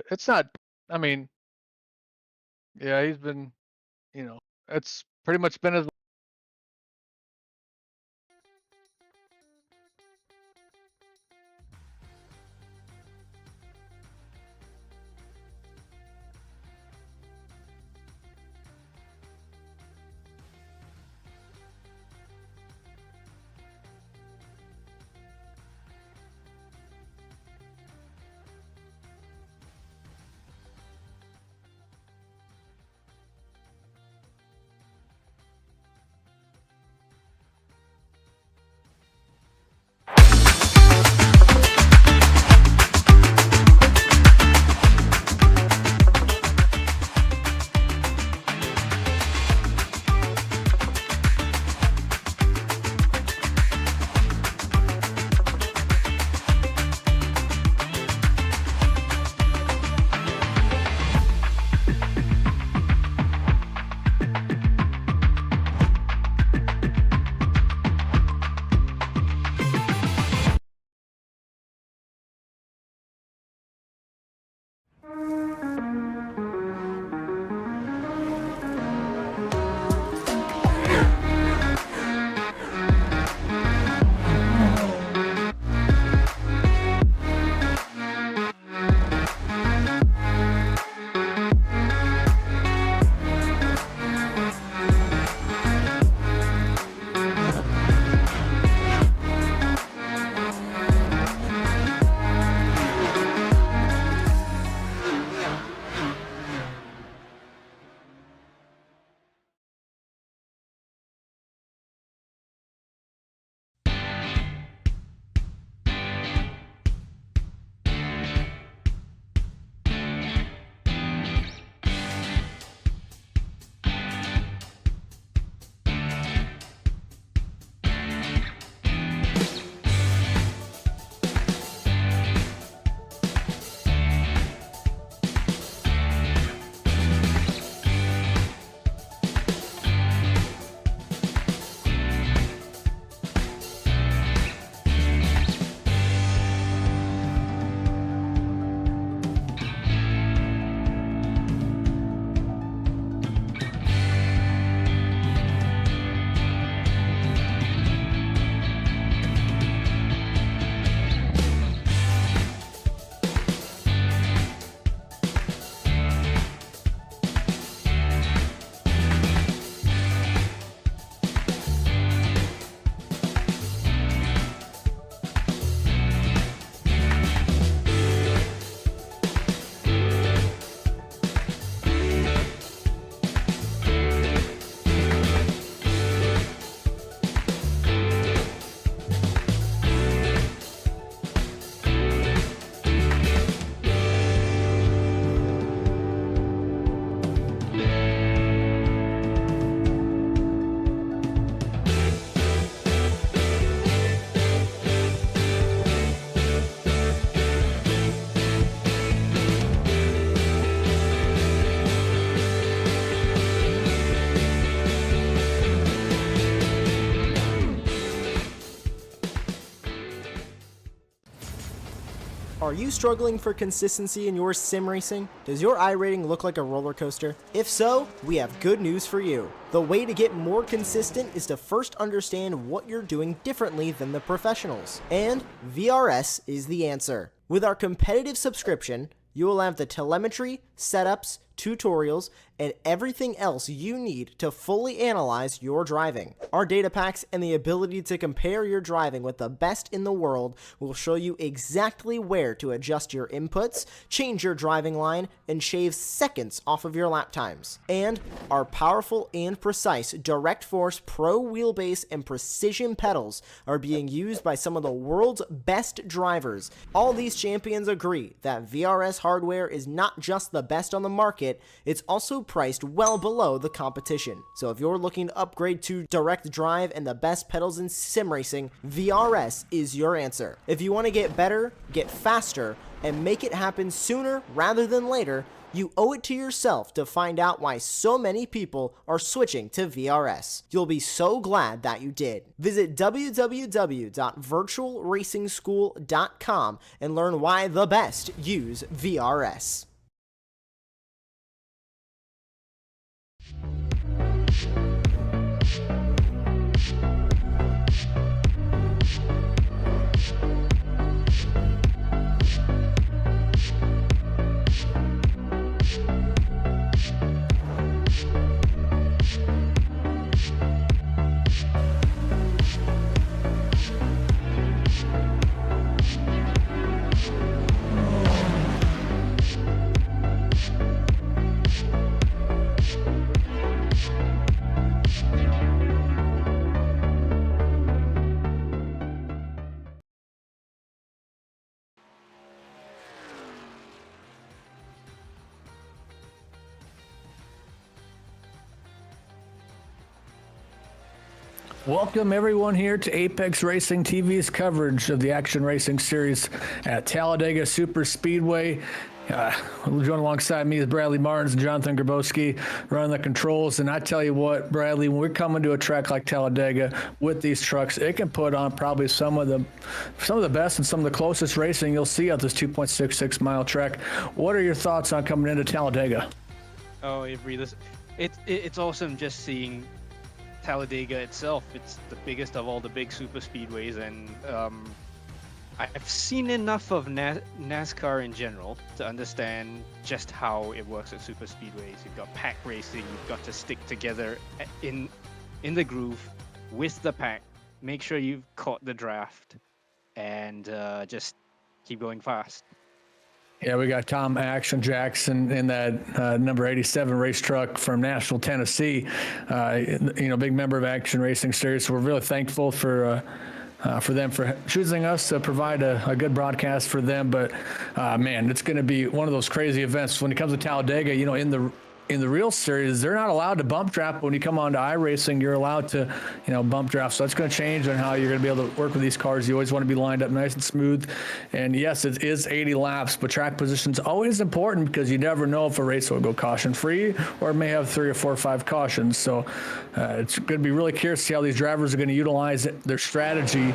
but it's not. I mean, yeah, he's been, it's pretty much been his. Are you struggling for consistency in your sim racing? Does your iRating look like a roller coaster? If so, we have good news for you. The way to get more consistent is to first understand what you're doing differently than the professionals. And VRS is the answer. With our competitive subscription, you will have the telemetry, setups, tutorials, and everything else you need to fully analyze your driving. Our data packs and the ability to compare your driving with the best in the world will show you exactly where to adjust your inputs, change your driving line, and shave seconds off of your lap times. And our powerful and precise Direct Force Pro wheelbase and precision pedals are being used by some of the world's best drivers. All these champions agree that VRS hardware is not just the best on the market, it's also priced well below the competition. So if you're looking to upgrade to direct drive and the best pedals in sim racing, VRS is your answer. If you want to get better, get faster, and make it happen sooner rather than later, you owe it to yourself to find out why so many people are switching to VRS. You'll be so glad that you did. Visit www.virtualracingschool.com and learn why the best use VRS. Welcome everyone here to Apex Racing TV's coverage of the Action Racing Series at Talladega Super Speedway. Joined alongside me is Bradley Martins and Jonathan Grabowski running the controls. And I tell you what, Bradley, when we're coming to a track like Talladega with these trucks, it can put on probably some of the best and some of the closest racing you'll see at this 2.66 mile track. What are your thoughts on coming into Talladega? Oh, Avery, it's awesome just seeing Talladega itself. It's the biggest of all the big super speedways, and I've seen enough of NASCAR in general to understand just how it works at super speedways. You've got pack racing, you've got to stick together in the groove with the pack, make sure you've caught the draft, and just keep going fast. Yeah, we got Tom Action Jackson in that number 87 race truck from Nashville, Tennessee. Big member of Action Racing Series. So we're really thankful for them for choosing us to provide a good broadcast for them. But man, it's going to be one of those crazy events when it comes to Talladega. You know, in the real series, they're not allowed to bump draft. When you come on to iRacing, you're allowed to, bump draft. So that's going to change on how you're going to be able to work with these cars. You always want to be lined up nice and smooth. And yes, it is 80 laps, but track position's always important because you never know if a race will go caution-free or it may have 3 or 4 or 5 cautions. So it's going to be really curious to see how these drivers are going to utilize their strategy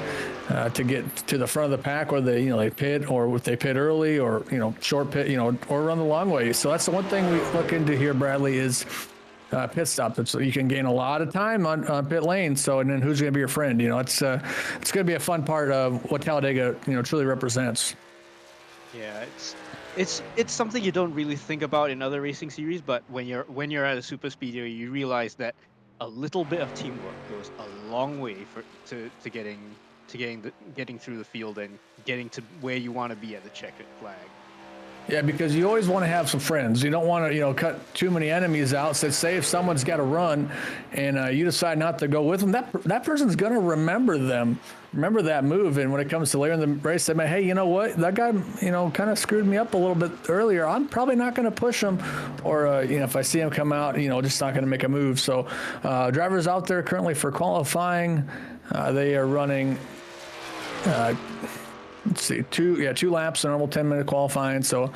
to get to the front of the pack, whether they pit or if they pit early or short pit, or run the long way. So that's the one thing we look into here, Bradley, is pit stops. So you can gain a lot of time on pit lane. So, and then who's going to be your friend? It's going to be a fun part of what Talladega truly represents. Yeah, it's something you don't really think about in other racing series, but when you're at a super speedway, you realize that a little bit of teamwork goes a long way to getting through the field and getting to where you want to be at the checkered flag. Yeah, because you always want to have some friends. You don't want to, cut too many enemies out. So say if someone's got to run and you decide not to go with them, that person's going to remember that move. And when it comes to later in the race, they may, hey, you know what? That guy, kind of screwed me up a little bit earlier. I'm probably not going to push him. Or, if I see him come out, just not going to make a move. So drivers out there currently for qualifying, they are running let's see, two laps, a normal 10-minute qualifying. So,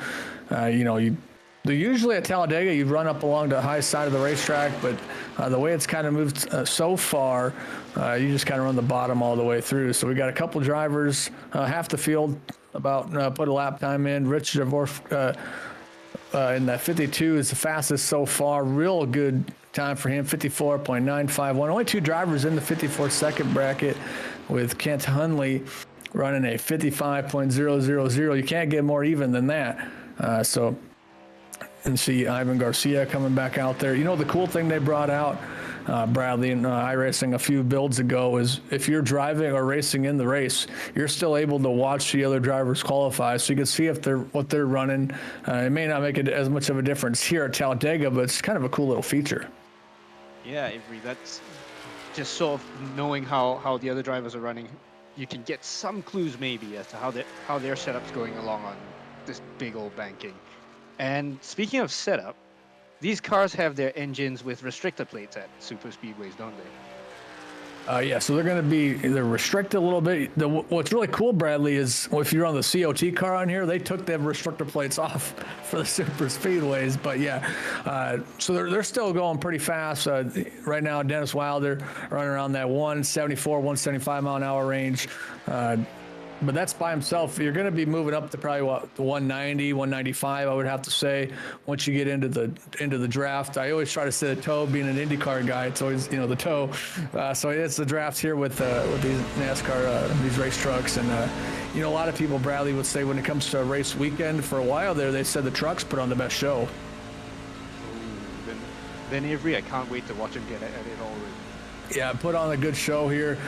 usually at Talladega, you run up along the high side of the racetrack, but the way it's kind of moved so far, you just kind of run the bottom all the way through. So we got a couple drivers, half the field, about put a lap time in. Rich Javorf in that 52 is the fastest so far. Real good time for him, 54.951. Only 2 drivers in the 54-second bracket, with Kent Hunley running a 55.000. You can't get more even than that. And see Ivan Garcia coming back out there. The cool thing they brought out, Bradley and iRacing a few builds ago, is if you're driving or racing in the race, you're still able to watch the other drivers qualify, so you can see what they're running. It may not make it as much of a difference here at Talladega, but it's kind of a cool little feature. Yeah, Avery, that's just sort of knowing how the other drivers are running. You can get some clues maybe as to how their setup's going along on this big old banking. And speaking of setup, these cars have their engines with restrictor plates at super speedways, don't they? Yeah, so they're restricted a little bit. What's really cool, Bradley, is if you're on the COT car on here, they took the restrictor plates off for the super speedways. But yeah, so they're still going pretty fast. Right now, Dennis Wilder running around that 174, 175 mile an hour range. But that's by himself. You're going to be moving up to probably the 190, 195, I would have to say, once you get into the draft. I always try to say the toe, being an IndyCar guy, it's always the toe. So it's the draft here with these NASCAR, these race trucks, and a lot of people, Bradley, would say when it comes to a race weekend, for a while there, they said the trucks put on the best show. Then Avery, I can't wait to watch him get at it already. Yeah, put on a good show here.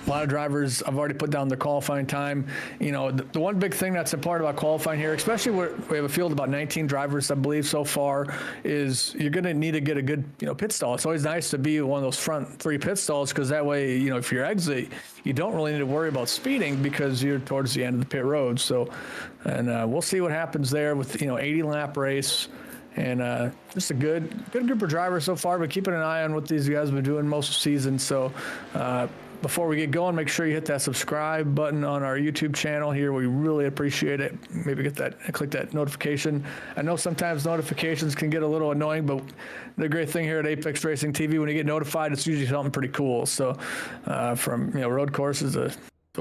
A lot of drivers have already put down their qualifying time. The one big thing that's important about qualifying here, especially where we have a field of about 19 drivers, I believe, so far, is you're going to need to get a good, pit stall. It's always nice to be one of those front 3 pit stalls, because that way, if you're exit, you don't really need to worry about speeding because you're towards the end of the pit road. So, and we'll see what happens there with, 80 lap race. and just a good group of drivers so far. But keeping an eye on what these guys have been doing most of the season. So before we get going, make sure you hit that subscribe button on our YouTube channel here. We really appreciate it. Maybe click that notification. I know sometimes notifications can get a little annoying, but the great thing here at Apex Racing TV, when you get notified, it's usually something pretty cool. So from road courses to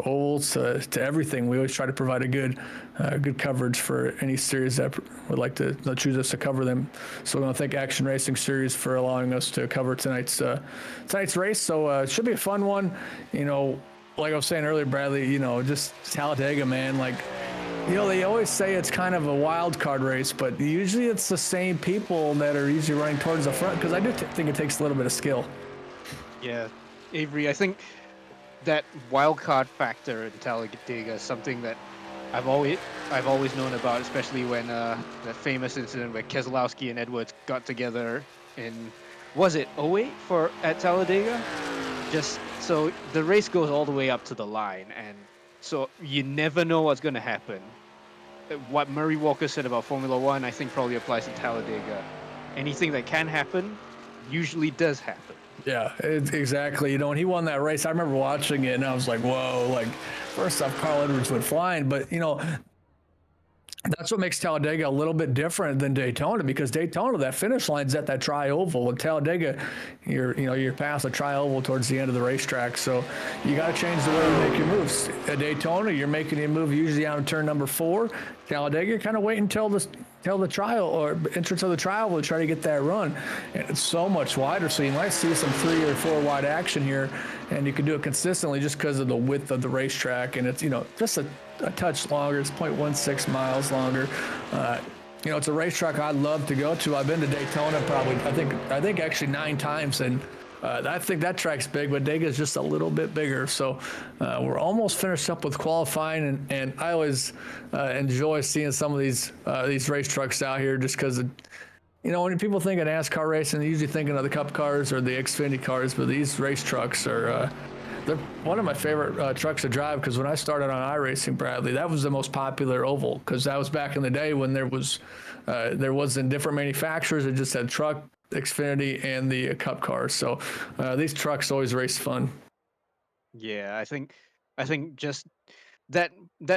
ovals to everything, we always try to provide a good coverage for any series that would like to choose us to cover them. So we want to thank Action Racing Series for allowing us to cover tonight's race. So it should be a fun one. Like I was saying earlier, Bradley, just Talladega, man. Like, they always say it's kind of a wild card race, but usually it's the same people that are usually running towards the front, because I do think it takes a little bit of skill. Yeah, Avery, I think that wild card factor in Talladega is something that I've always known about, especially when that famous incident where Keselowski and Edwards got together in, was it 08 at Talladega? Just so the race goes all the way up to the line, and so you never know what's going to happen. What Murray Walker said about Formula One, I think probably applies to Talladega. Anything that can happen usually does happen. Yeah, exactly. When he won that race, I remember watching it and I was like, whoa, like, first off, Carl Edwards went flying, but that's what makes Talladega a little bit different than Daytona, because Daytona, that finish line's at that tri-oval. At Talladega, you're past the tri-oval towards the end of the racetrack, so you got to change the way you make your moves. At Daytona, you're making a move usually on turn number 4. Talladega, you're kind of waiting until the trial or entrance of the trial will try to get that run, and it's so much wider, so you might see some 3 or 4 wide action here, and you can do it consistently just because of the width of the racetrack, and it's just a touch longer. It's 0.16 miles longer. It's a racetrack I'd love to go to. I've been to Daytona probably I think actually 9 times, and I think that track's big, but Dega is just a little bit bigger. So we're almost finished up with qualifying, and I always enjoy seeing some of these race trucks out here, just because when people think of NASCAR racing, they're usually thinking of the Cup cars or the Xfinity cars, but these race trucks are they're one of my favorite trucks to drive, because when I started on iRacing, Bradley, that was the most popular oval, because that was back in the day when there wasn't different manufacturers. It just had truck, Xfinity, and the Cup cars. So these trucks always race fun. Yeah, I think just that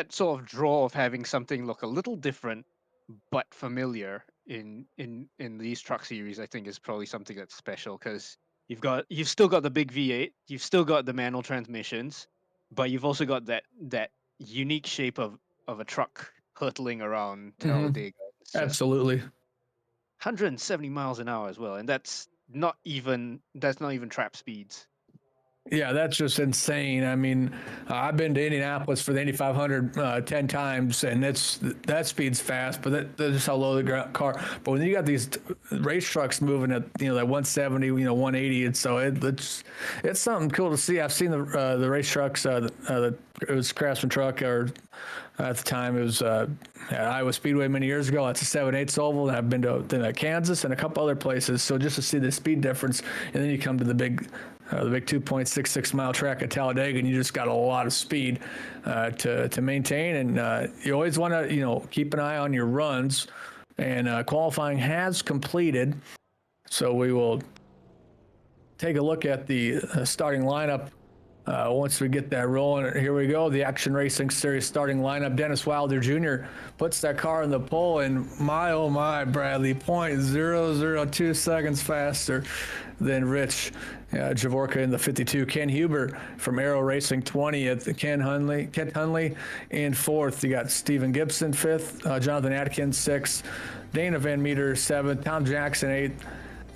sort of draw of having something look a little different but familiar in these truck series, I think, is probably something that's special, because you've still got the big V8, you've still got the manual transmissions, but you've also got that unique shape of a truck hurtling around Talladega. Absolutely. 170 miles an hour as well, and that's not even trap speeds. Yeah, that's just insane. I mean, I've been to Indianapolis for the Indy 500 10 times, and that speed's fast, but that's just how low the car. But when you got these race trucks moving at that 170, 180, and so it's something cool to see. I've seen the race trucks. It was Craftsman truck, or at the time it was at Iowa Speedway many years ago. That's a 7/8 oval, and I've been to Kansas and a couple other places. So just to see the speed difference, and then you come to the big 2.66 mile track at Talladega, and you just got a lot of speed to maintain. And you always want to keep an eye on your runs. And qualifying has completed, so we will take a look at the starting lineup once we get that rolling. Here we go, the Action Racing Series starting lineup. Dennis Wilder Jr. puts that car in the pole, and my, oh my, Bradley, 0.002 seconds faster than Rich Javorka in the 52. Ken Huber from Aero Racing 20th. Kent Hunley in 4th. You got Steven Gibson 5th. Jonathan Atkins 6th. Dana Van Meter 7th. Tom Jackson 8th.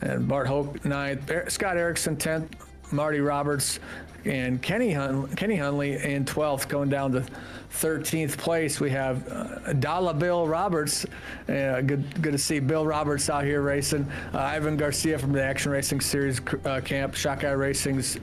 And Bart Hoke 9th. Scott Erickson 10th. Marty Roberts and Kenny Hunley in 12th, going down to 13th place. We have Dalla Bill Roberts. Good to see Bill Roberts out here racing. Ivan Garcia from the Action Racing Series camp. Shockeye Racing's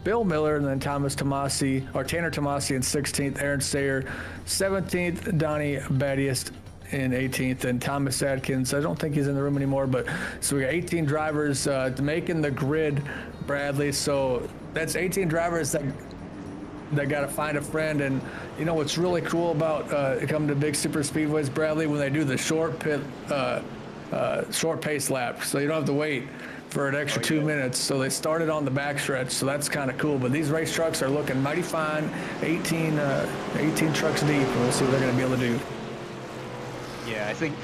Bill Miller, and then Tanner Tomasi in 16th. Aaron Sayer 17th. Donnie Battiest in 18th, and Thomas Adkins, I don't think he's in the room anymore, but so we got 18 drivers making the grid, Bradley. So that's 18 drivers that got to find a friend. And what's really cool about coming to big super speedways, Bradley, when they do the short pit short pace lap, so you don't have to wait for an extra 2 minutes. So they started on the backstretch, so that's kind of cool. But these race trucks are looking mighty fine, 18 trucks deep, and we'll see what they're going to be able to do. Yeah, I think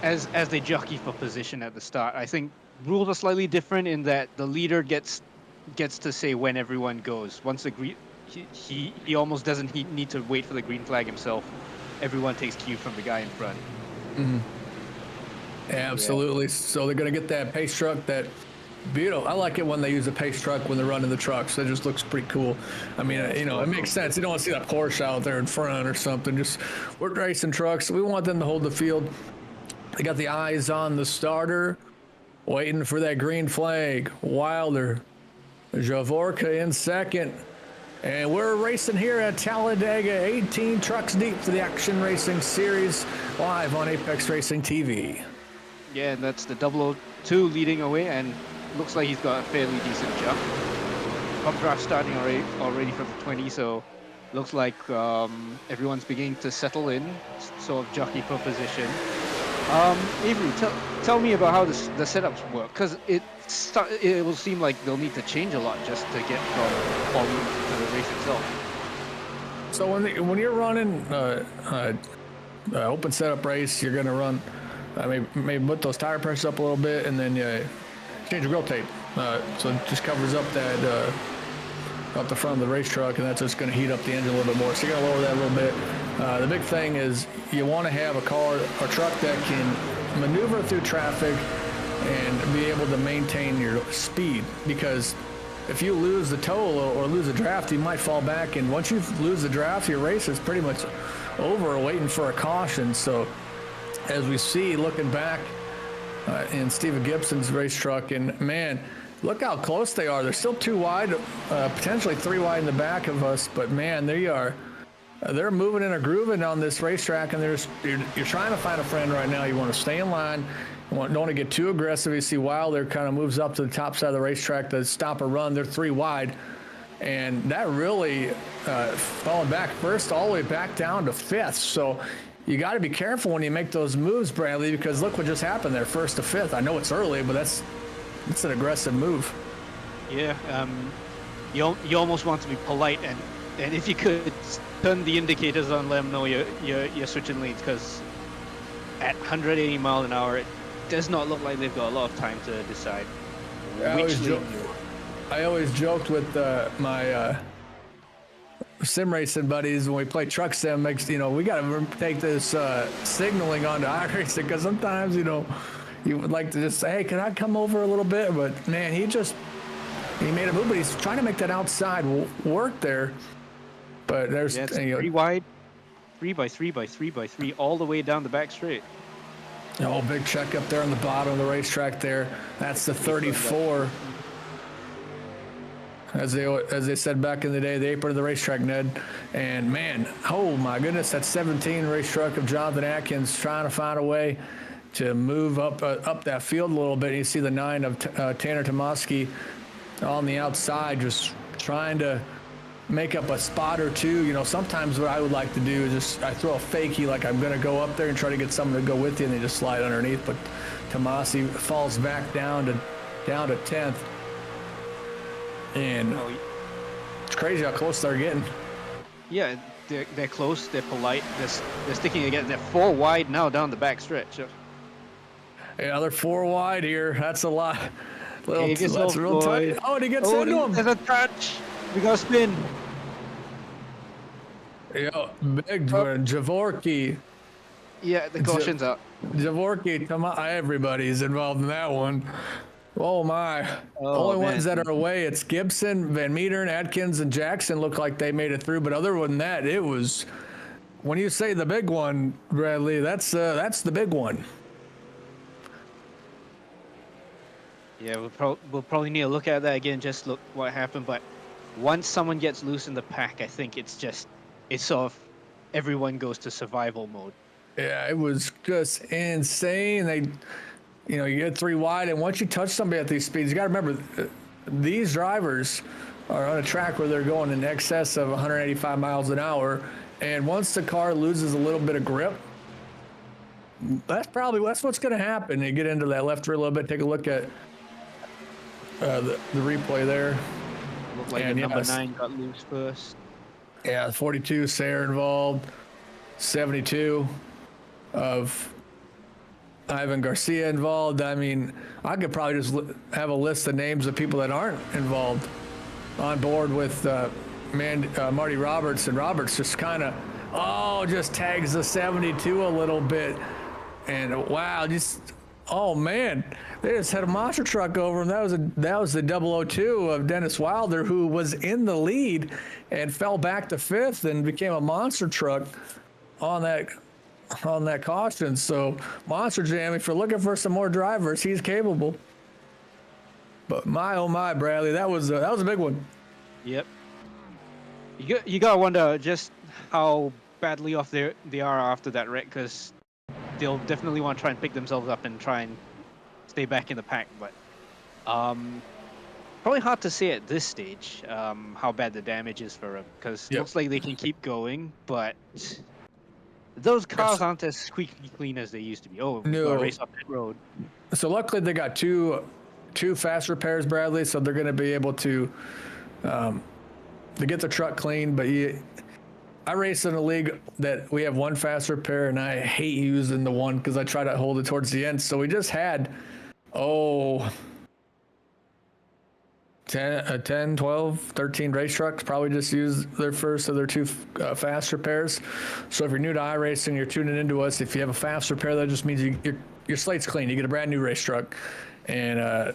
as they jockey for position at the start, I think rules are slightly different in that the leader gets to say when everyone goes. Once the green, he almost doesn't need to wait for the green flag himself. Everyone takes cue from the guy in front. Mm-hmm. Yeah, absolutely. Yeah. So they're going to get that pace truck, that beautiful. I like it when they use a pace truck when they're running the trucks. That just looks pretty cool. I mean, you know, it makes sense. You don't want to see that Porsche out there in front or something. Just, we're racing trucks. We want them to hold the field. They got the eyes on the starter, waiting for that green flag. Wilder, Javorka in second. And we're racing here at Talladega, 18 trucks deep for the Action Racing Series, live on Apex Racing TV. Yeah, and that's the 002 leading away, and looks like he's got a fairly decent jump. Updraft starting already from the 20, so looks like everyone's beginning to settle in, sort of jockey for position. Avery, tell me about how the setups work, because it will seem like they'll need to change a lot just to get from volume to the race itself. So when you're running open setup race, you're going to run maybe put those tire pressures up a little bit, and then change the grill tape. So it just covers up that up the front of the race truck, and that's just going to heat up the engine a little bit more. So you're going to lower that a little bit. The big thing is you want to have a truck that can maneuver through traffic and be able to maintain your speed, because if you lose the tow or lose a draft, you might fall back, and once you lose the draft, your race is pretty much over, waiting for a caution. So as we see, looking back in Steven Gibson's race truck, and man, look how close they are. They're still 2 wide, potentially 3 wide in the back of us, but man, they're moving and grooving on this racetrack, and you're trying to find a friend right now. You want to stay in line. You don't want to get too aggressive. You see Wilder kind of moves up to the top side of the racetrack to stop a run. They're 3 wide, and that really falling back first all the way back down to 5th. So you got to be careful when you make those moves, Bradley, because look what just happened there, 1st to 5th. I know it's early, but that's an aggressive move. Yeah, you almost want to be polite, and if you could turn the indicators on, let them know you're switching lanes, because at 180 mile an hour, it does not look like they've got a lot of time to decide which lane. I always joked with my sim racing buddies when we play truck sim. We got to take this signaling onto iRacing, because sometimes you would like to just say, hey, can I come over a little bit? But man, he made a move, but he's trying to make that outside work there. But there's 3 wide, 3 by 3 by 3 by 3, all the way down the back straight. Oh, big check up there on the bottom of the racetrack there. That's the 34. As they said back in the day, the apron of the racetrack, Ned. And man, oh my goodness, that 17 race truck of Jonathan Atkins trying to find a way to move up that field a little bit. You see the 9 of Tanner Tomoski on the outside, just trying to make up a spot or two. Sometimes what I would like to do is I throw a fakie, like I'm going to go up there and try to get someone to go with you, and they just slide underneath. But Tomasi falls back down to 10th. And it's crazy how close they're getting. Yeah, they're close, they're polite, they're sticking again. They're 4 wide now down the back stretch. Yeah, they're 4 wide here. That's a lot. That's real tight. Oh, and he gets into him. There's a touch. We got to spin. Yeah, big Javorki. Yeah, the caution's up. Javorki, everybody's involved in that one. Oh my. Only ones that are away, it's Gibson, Van Meeteren, Atkins, and Jackson look like they made it through. But other than that, it was, when you say the big one, Bradley, that's the big one. Yeah, we'll probably need to look at that again, just look what happened. But once someone gets loose in the pack, I think it's sort of everyone goes to survival mode. Yeah, it was just insane. You get 3 wide, and once you touch somebody at these speeds, you got to remember, these drivers are on a track where they're going in excess of 185 miles an hour, and once the car loses a little bit of grip, that's what's going to happen. You get into that left rear a little bit, take a look at the replay there. Looked like And the number yes. 9 got loose first. Yeah, 42, Sayre involved, 72 of Ivan Garcia involved. I mean, I could probably just have a list of names of people that aren't involved on board with Marty Roberts, and Roberts just kind of, just tags the 72 a little bit. And wow, oh man, they just had a monster truck over him. That was the 002 of Dennis Wilder, who was in the lead and fell back to 5th and became a monster truck on that caution. So Monster Jam, if you're looking for some more drivers, he's capable. But my oh my, Bradley, that was a big one. Yep. You gotta wonder just how badly off they are after that wreck, because they'll definitely want to try and pick themselves up and try and stay back in the pack. But probably hard to say at this stage how bad the damage is for them, because it looks like they can keep going, but those cars aren't as squeaky clean as they used to be. Oh, we gotta race up that road. So luckily they got two fast repairs, Bradley, so they're going to be able to get the truck clean. But I race in a league that we have one fast repair, and I hate using the one because I try to hold it towards the end. So we just had 10, 12, 13 race trucks probably just used their first of their 2 fast repairs. So if you're new to iRacing, you're tuning into us, if you have a fast repair, that just means your slate's clean. You get a brand new race truck. And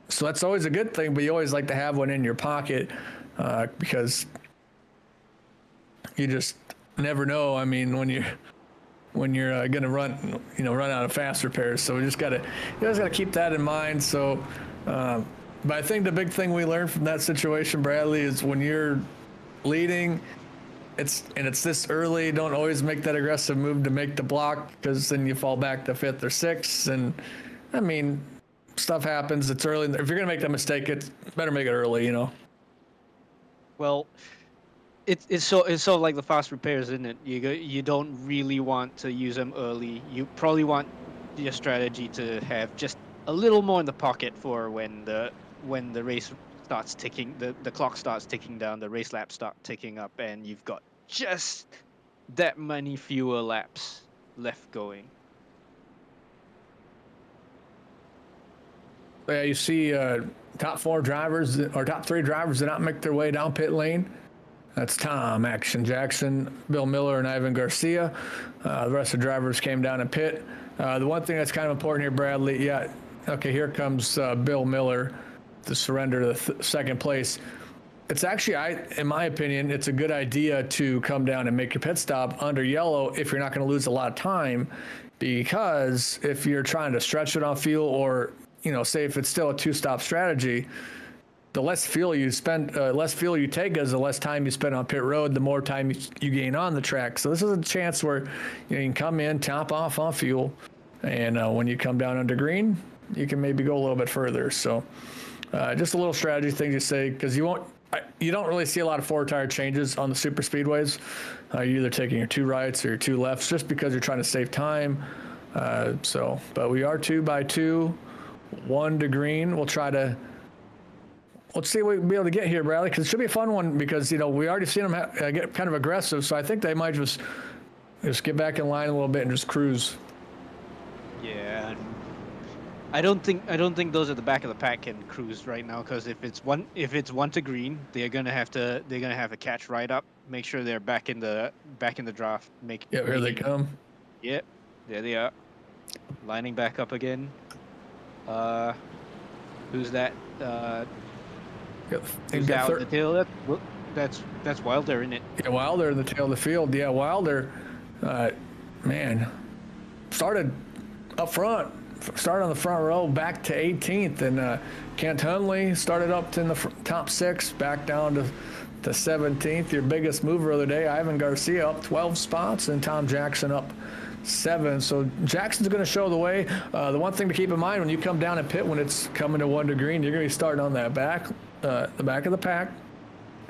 so that's always a good thing, but you always like to have one in your pocket because you just never know. I mean, when you're going to run out of fast repairs. So you just got to keep that in mind. So, but I think the big thing we learned from that situation, Bradley, is when you're leading, it's this early, don't always make that aggressive move to make the block, because then you fall back to 5th or 6th. And I mean, stuff happens. It's early. If you're going to make that mistake, it's better make it early, Well, it's sort of like the fast repairs, isn't it? You don't really want to use them early. You probably want your strategy to have just a little more in the pocket for when the race starts ticking, the clock starts ticking down, the race laps start ticking up, and you've got just that many fewer laps left going. Yeah, you see top 4 drivers or top 3 drivers did not make their way down pit lane. That's Tom, Action Jackson, Bill Miller, and Ivan Garcia. The rest of the drivers came down in pit. The one thing that's kind of important here, Bradley, here comes Bill Miller to surrender to the second place. It's actually, in my opinion, it's a good idea to come down and make your pit stop under yellow if you're not going to lose a lot of time, because if you're trying to stretch it on fuel, or say if it's still a 2-stop strategy, the less fuel you spend, less fuel you take is the less time you spend on pit road, the more time you gain on the track. So this is a chance where you can come in, top off on fuel, and when you come down under green, you can maybe go a little bit further. So just a little strategy thing to say, because you don't really see a lot of forward tire changes on the super speedways. You're either taking your 2 rights or your 2 lefts just because you're trying to save time. But we are 2 by 2, 1 to green. Let's see what we'll be able to get here, Bradley, because it should be a fun one, because, we already seen them get kind of aggressive. So I think they might just get back in line a little bit and just cruise. Yeah, I don't think those at the back of the pack can cruise right now, because if it's one to green, they're gonna have to catch right up, make sure they're back in the draft. Here they come. Yep, there they are, lining back up again. Who's that? Who's out the tail? That's Wilder, isn't it? Yeah, Wilder in the tail of the field. Yeah, Wilder, man, started up front, started on the front row, back to 18th, and Kent Hunley started up in the top 6, back down to 17th. Your biggest mover of the day, Ivan Garcia, up 12 spots, and Tom Jackson up 7. So Jackson's going to show the way. The one thing to keep in mind when you come down and pit, when it's coming to 1 to green, you're going to be starting on that the back of the pack,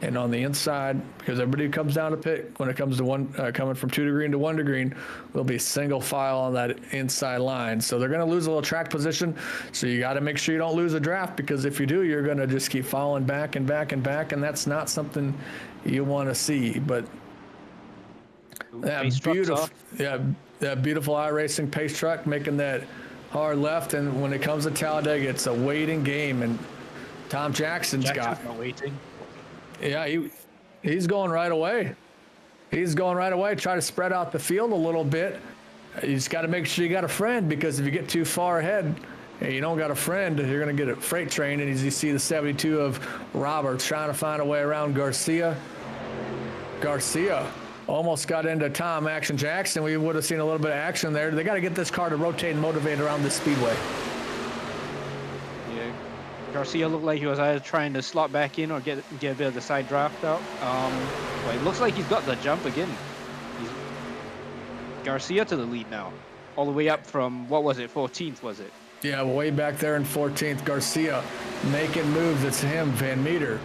And on the inside, because everybody comes down to pit when it comes to one coming from 2 to green to 1 to green, will be single file on that inside line. So they're going to lose a little track position. So you got to make sure you don't lose a draft, because if you do, you're going to just keep falling back and back and back, and that's not something you want to see. But that beautiful iRacing pace truck making that hard left, and when it comes to Talladega, it's a waiting game, and Tom Jackson's got waiting. Yeah, he's going right away. He's going right away. Try to spread out the field a little bit. You just got to make sure you got a friend, because if you get too far ahead and you don't got a friend, you're going to get a freight train. And as you see the 72 of Roberts trying to find a way around Garcia. Garcia almost got into Tom Action Jackson. We would have seen a little bit of action there. They got to get this car to rotate and motivate around this speedway. Garcia looked like he was either trying to slot back in or get a bit of the side draft out. Well, it looks like he's got the jump again. Garcia to the lead now. All the way up from, what was it, 14th, was it? Yeah, way back there in 14th. Garcia making moves. It's him, Van Meter.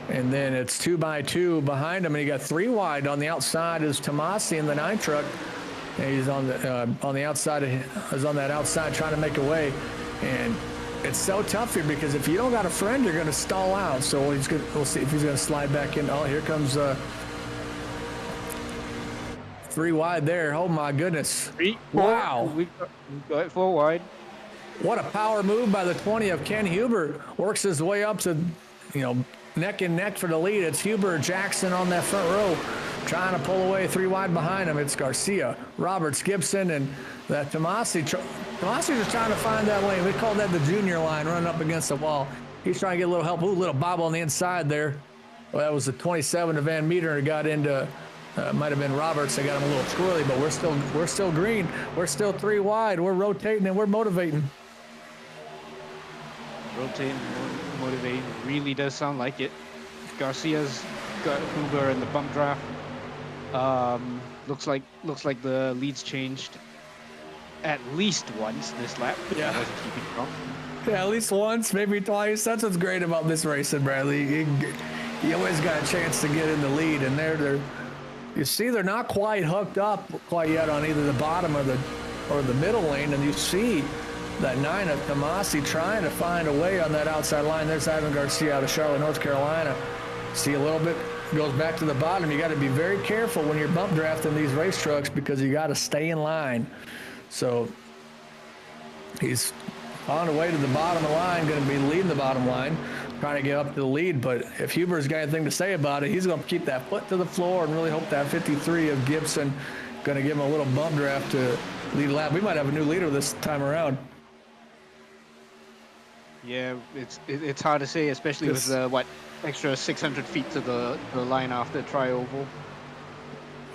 And then it's 2x2 behind him, and he got 3 wide. On the outside is Tomasi in the 9 truck. And he's on the outside. Is on that outside trying to make a way. And it's so tough here, because if you don't got a friend, you're going to stall out. So we'll see if he's going to slide back in. Oh, here comes 3 wide there. Oh my goodness! 3, 4. Wow! We got it 4 wide. What a power move by the 20 of Ken Huber. Works his way up to, neck and neck for the lead. It's Huber, Jackson on that front row, trying to pull away 3 wide behind him. It's Garcia, Roberts, Gibson, and that Tomasi. Tomasi's just trying to find that lane. We call that the junior line, running up against the wall. He's trying to get a little help. Ooh, little bobble on the inside there. Well, that was the 27 of Van Meter, and got into, might have been Roberts. They got him a little twirly, but we're still green. We're still 3 wide. We're rotating and we're motivating. Rotating, motivating. Really does sound like it. Garcia's got Huber in the bump draft. Looks like the lead's changed at least once this lap. Yeah. I wasn't keeping wrong. Yeah, at least once, maybe twice. That's what's great about this racing, Bradley. You always got a chance to get in the lead, and you see they're not quite hooked up quite yet on either the bottom or the middle lane, and you see that 9 of Tomasi trying to find a way on that outside line. There's Ivan Garcia out of Charlotte, North Carolina. See a little bit, goes back to the bottom. You got to be very careful when you're bump drafting these race trucks, because you got to stay in line. So he's on the way to the bottom of the line, going to be leading the bottom line, trying to get up to the lead. But if Huber's got anything to say about it, he's going to keep that foot to the floor and really hope that 53 of Gibson going to give him a little bump draft to lead a lap. We might have a new leader this time around. Yeah, it's hard to say, especially with the extra 600 feet to the line after tri-oval.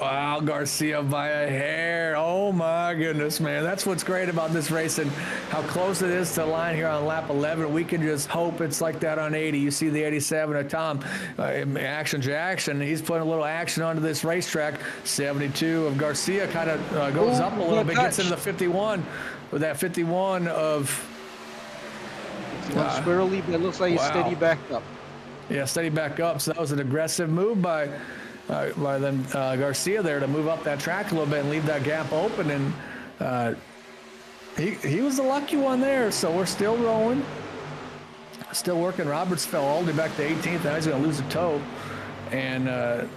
Wow, Garcia by a hair. Oh my goodness, man. That's what's great about this race, and how close it is to the line here on lap 11. We can just hope it's like that on 80. You see the 87 of Tom Action Jackson. He's putting a little action onto this racetrack. 72 of Garcia kind of goes up a little bit, gets into the 51 with that 51 of squirrely, but it looks like he's steady back up. Yeah, steady back up. So that was an aggressive move by then Garcia there to move up that track a little bit and leave that gap open. And he was the lucky one there. So we're still rolling, still working. Roberts fell all the way back to 18th. Now he's going to lose a toe, and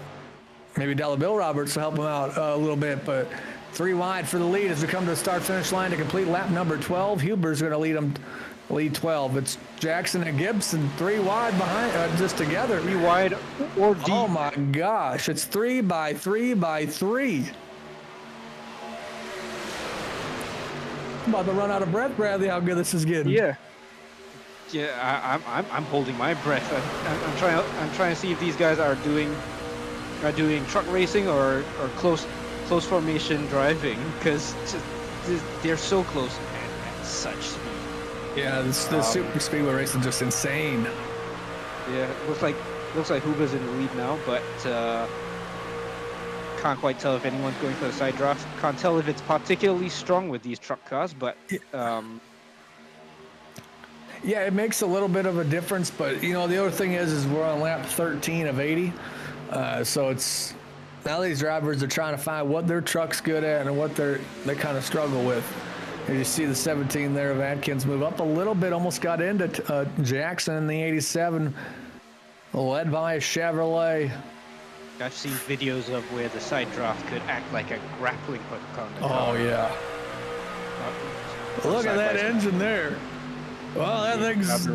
maybe Bill Roberts will help him out a little bit. But 3 wide for the lead as we come to the start-finish line to complete lap number 12. Huber's going to lead 12. It's Jackson and Gibson 3 wide behind, just together. 3 wide or deep. Oh my gosh, it's 3 by 3 by 3. I'm about to run out of breath, Bradley, how good this is getting. Yeah, I'm holding my breath. I'm trying to see if these guys are doing truck racing or close formation driving, because they're so close at such speed. Yeah, the super speedway racing is just insane. Yeah, looks like Huber's in the lead now, but can't quite tell if anyone's going for the side draft. Can't tell if it's particularly strong with these truck cars, but Yeah, it makes a little bit of a difference, but you know the other thing is we're on lap 13 of 80, so it's now these drivers are trying to find what their truck's good at and what they kind of struggle with. And you see the 17 there of Atkins move up a little bit, almost got into Jackson in the 87, led by a Chevrolet. I've seen videos of where the side draft could act like a grappling hook on the car. Oh yeah. Look at that engine there. Well, that thing's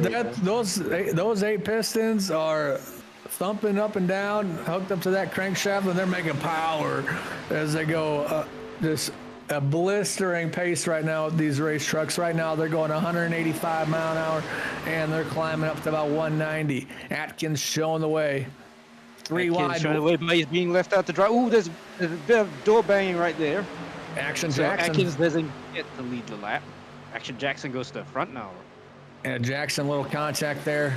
those 8 pistons are thumping up and down, hooked up to that crankshaft, and they're making power as they go. Just a blistering pace right now with these race trucks. Right now they're going 185 mile an hour, and they're climbing up to about 190. Atkins showing the way. 3 wide. Showing the way, but he's being left out to dry. Ooh, there's a bit of door banging right there. Action So Jackson. Atkins doesn't get to lead the lap. Action Jackson goes to the front now. And Jackson, little contact there,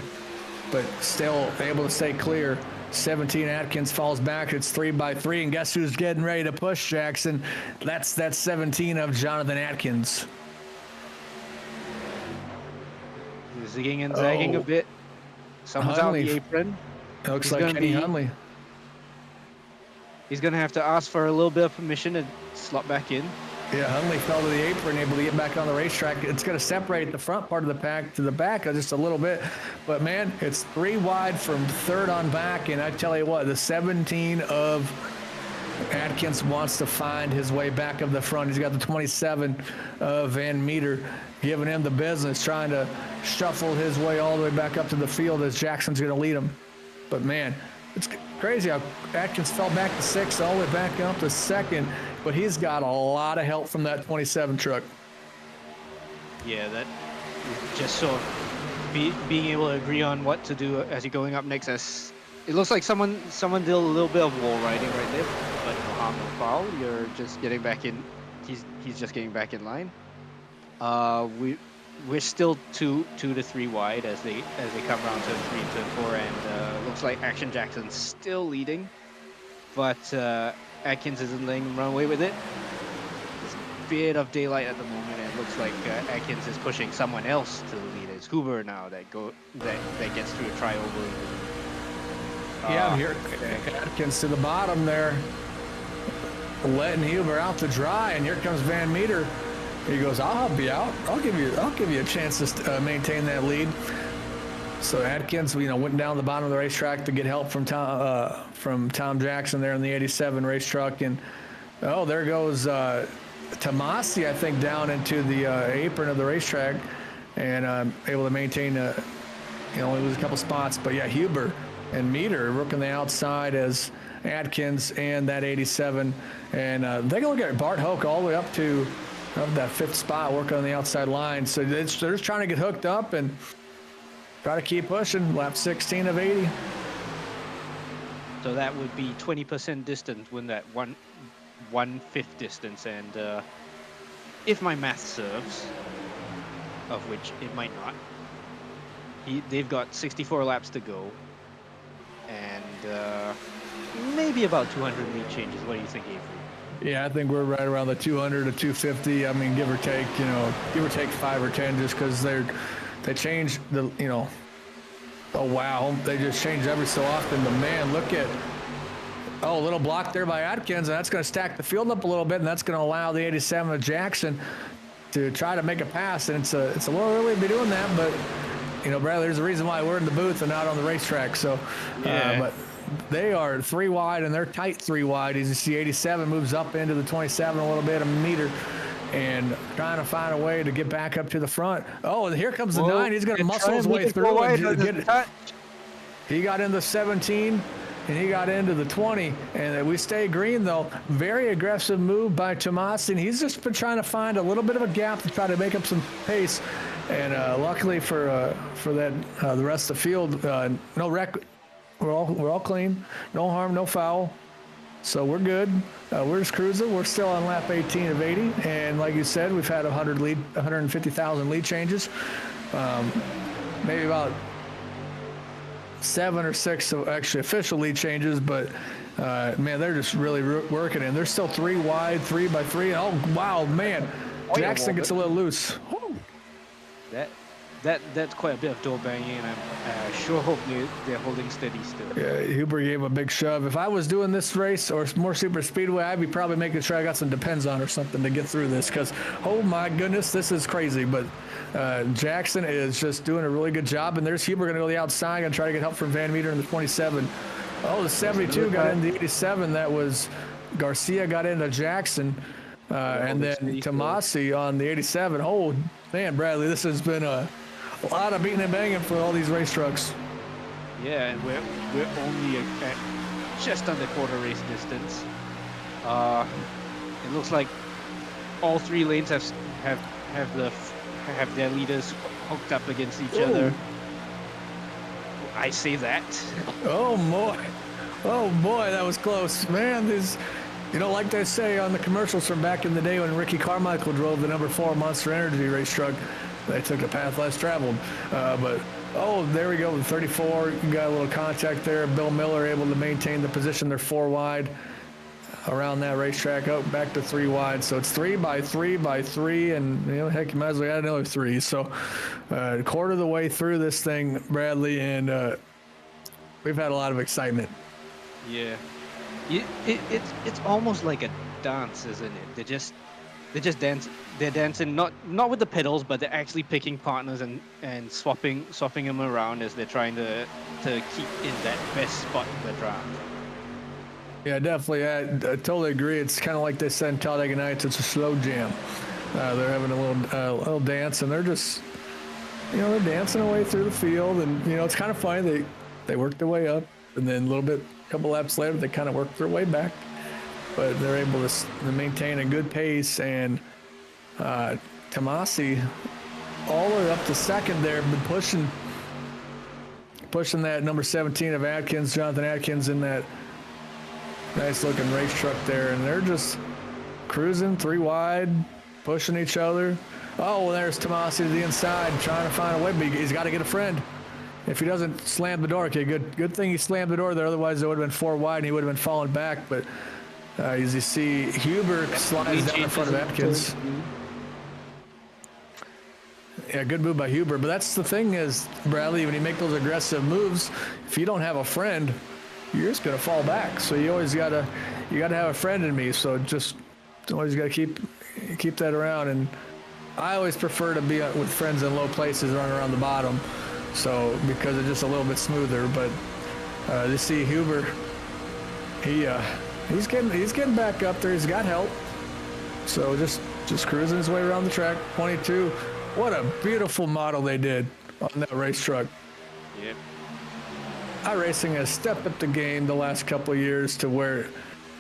but still able to stay clear. 17 Atkins falls back. It's 3x3, and guess who's getting ready to push Jackson? That's 17 of Jonathan Atkins. Zigging and zagging a bit. Someone's out Hunley. the apron. It looks He's like gonna Kenny be- Hunley. He's going to have to ask for a little bit of permission to slot back in. Yeah, Hunley fell to the apron, able to get back on the racetrack. It's going to separate the front part of the pack to the back just a little bit. But, man, it's 3 wide from third on back. And I tell you what, the 17 of Atkins wants to find his way back of the front. He's got the 27 of Van Meter giving him the business, trying to shuffle his way all the way back up to the field as Jackson's going to lead him. But, man, it's crazy how Atkins fell back to 6th, all the way back up to 2nd. But he's got a lot of help from that 27 truck. Yeah, that just sort of being able to agree on what to do as you're going up next. It looks like someone did a little bit of wall riding right there, but no harm, no foul. You're just getting back in. He's just getting back in line. We're still two to 3 wide as they come around to 3 and turn 4, and looks like Action Jackson's still leading, but Atkins isn't letting him run away with it. There's a bit of daylight at the moment, and it looks like Atkins is pushing someone else to the lead. It's Hoover now that gets through a trioval. Yeah, here Atkins to the bottom there, letting Huber out to dry, and here comes Van Meter. He goes, "I'll help you out. I'll give you a chance to maintain that lead." So Atkins, went down the bottom of the racetrack to get help from Tom Jackson there in the 87 race truck, and there goes Tomasi, I think, down into the apron of the racetrack, and able to maintain only lose a couple spots. But yeah, Huber and Meter working the outside as Atkins and that 87, and they can look at Bart Hoke all the way up to that 5th spot, working on the outside line. So they're just trying to get hooked up and try to keep pushing. Lap 16 of 80. So that would be 20% distance when that 1/5 distance, and if my math serves, of which it might not, they've got 64 laps to go, and maybe about 200 lead changes. What do you think, Avery? Yeah, I think we're right around the 200 to 250. I mean, give or take 5 or 10, just because they change the, oh wow, they just change every so often. But man, look at, a little block there by Atkins, and that's going to stack the field up a little bit, and that's going to allow the 87 of Jackson to try to make a pass. And it's a little early to be doing that, but Bradley, there's a reason why we're in the booth and not on the racetrack. So, yeah. But they are 3 wide, and they're tight 3 wide. As you see, 87 moves up into the 27 a little bit, a meter, and trying to find a way to get back up to the front. Oh, and here comes the 9. He's going to muscle his way through. He got into 17, and he got into the 20, and we stay green, though. Very aggressive move by Tomasi, and he's just been trying to find a little bit of a gap to try to make up some pace. And luckily for that, the rest of the field, no wreck. We're all clean, no harm, no foul, so we're good. We're just cruising. We're still on lap 18 of 80, and like you said, we've had 150,000 lead changes, maybe about 7 or 6 actually official lead changes, but man, they're just really working, and they're still 3 wide, 3x3. Oh wow, man, Jackson gets a little loose. That that's quite a bit of door banging, and I sure hope they're holding steady still. Yeah, Huber gave a big shove. If I was doing this race or more super speedway, I'd be probably making sure I got some depends on or something to get through this, because oh my goodness, this is crazy. But Jackson is just doing a really good job, and there's Huber going to go to the outside and try to get help from Van Meter in the 27. Oh, the 72 got into the 87. That was Garcia got into Jackson, and then Tomasi on the 87. Oh man, Bradley, this has been a lot of beating and banging for all these race trucks. Yeah, and we're only at just under quarter race distance. It looks like all three lanes have their leaders hooked up against each other. I say that. Oh boy, that was close, man. These, like they say on the commercials from back in the day when Ricky Carmichael drove the number 4 Monster Energy race truck, they took a path less traveled. But there we go, the 34, you got a little contact there. Bill Miller able to maintain the position. They're 4 wide around that racetrack, back to 3 wide. So it's 3 by 3 by 3, and heck, you might as well add another 3. So a quarter of the way through this thing, Bradley, and we've had a lot of excitement. Yeah, it's almost like a dance, isn't it? They just dance. They're dancing not with the pedals, but they're actually picking partners and swapping them around as they're trying to keep in that best spot in the draft. Yeah, definitely. I totally agree. It's kind of like they said in Talladega Nights. It's a slow jam. They're having a little dance, and they're just, they're dancing away through the field, and it's kind of funny. They work their way up, and then a couple laps later, they kind of work their way back. But they're able to maintain a good pace, and Tomasi all the way up to second there, been pushing that number 17 of Atkins, Jonathan Atkins, in that nice looking race truck there, and they're just cruising 3 wide, pushing each other. Oh, there's Tomasi to the inside, trying to find a way, but he's got to get a friend. If he doesn't slam the door, okay, good thing he slammed the door there, otherwise it would have been 4 wide and he would have been falling back. But as you see, Huber slides down in front of Atkins. Yeah, good move by Huber. But that's the thing is, Bradley, when you make those aggressive moves, if you don't have a friend, you're just gonna fall back. So you always gotta have a friend in me. So just always gotta keep that around. And I always prefer to be with friends in low places, running around the bottom. So because it's just a little bit smoother. But you see Huber, he's getting back up there. He's got help. So just cruising his way around the track. 22. What a beautiful model they did on that race truck. Yep. iRacing has stepped up the game the last couple of years to where,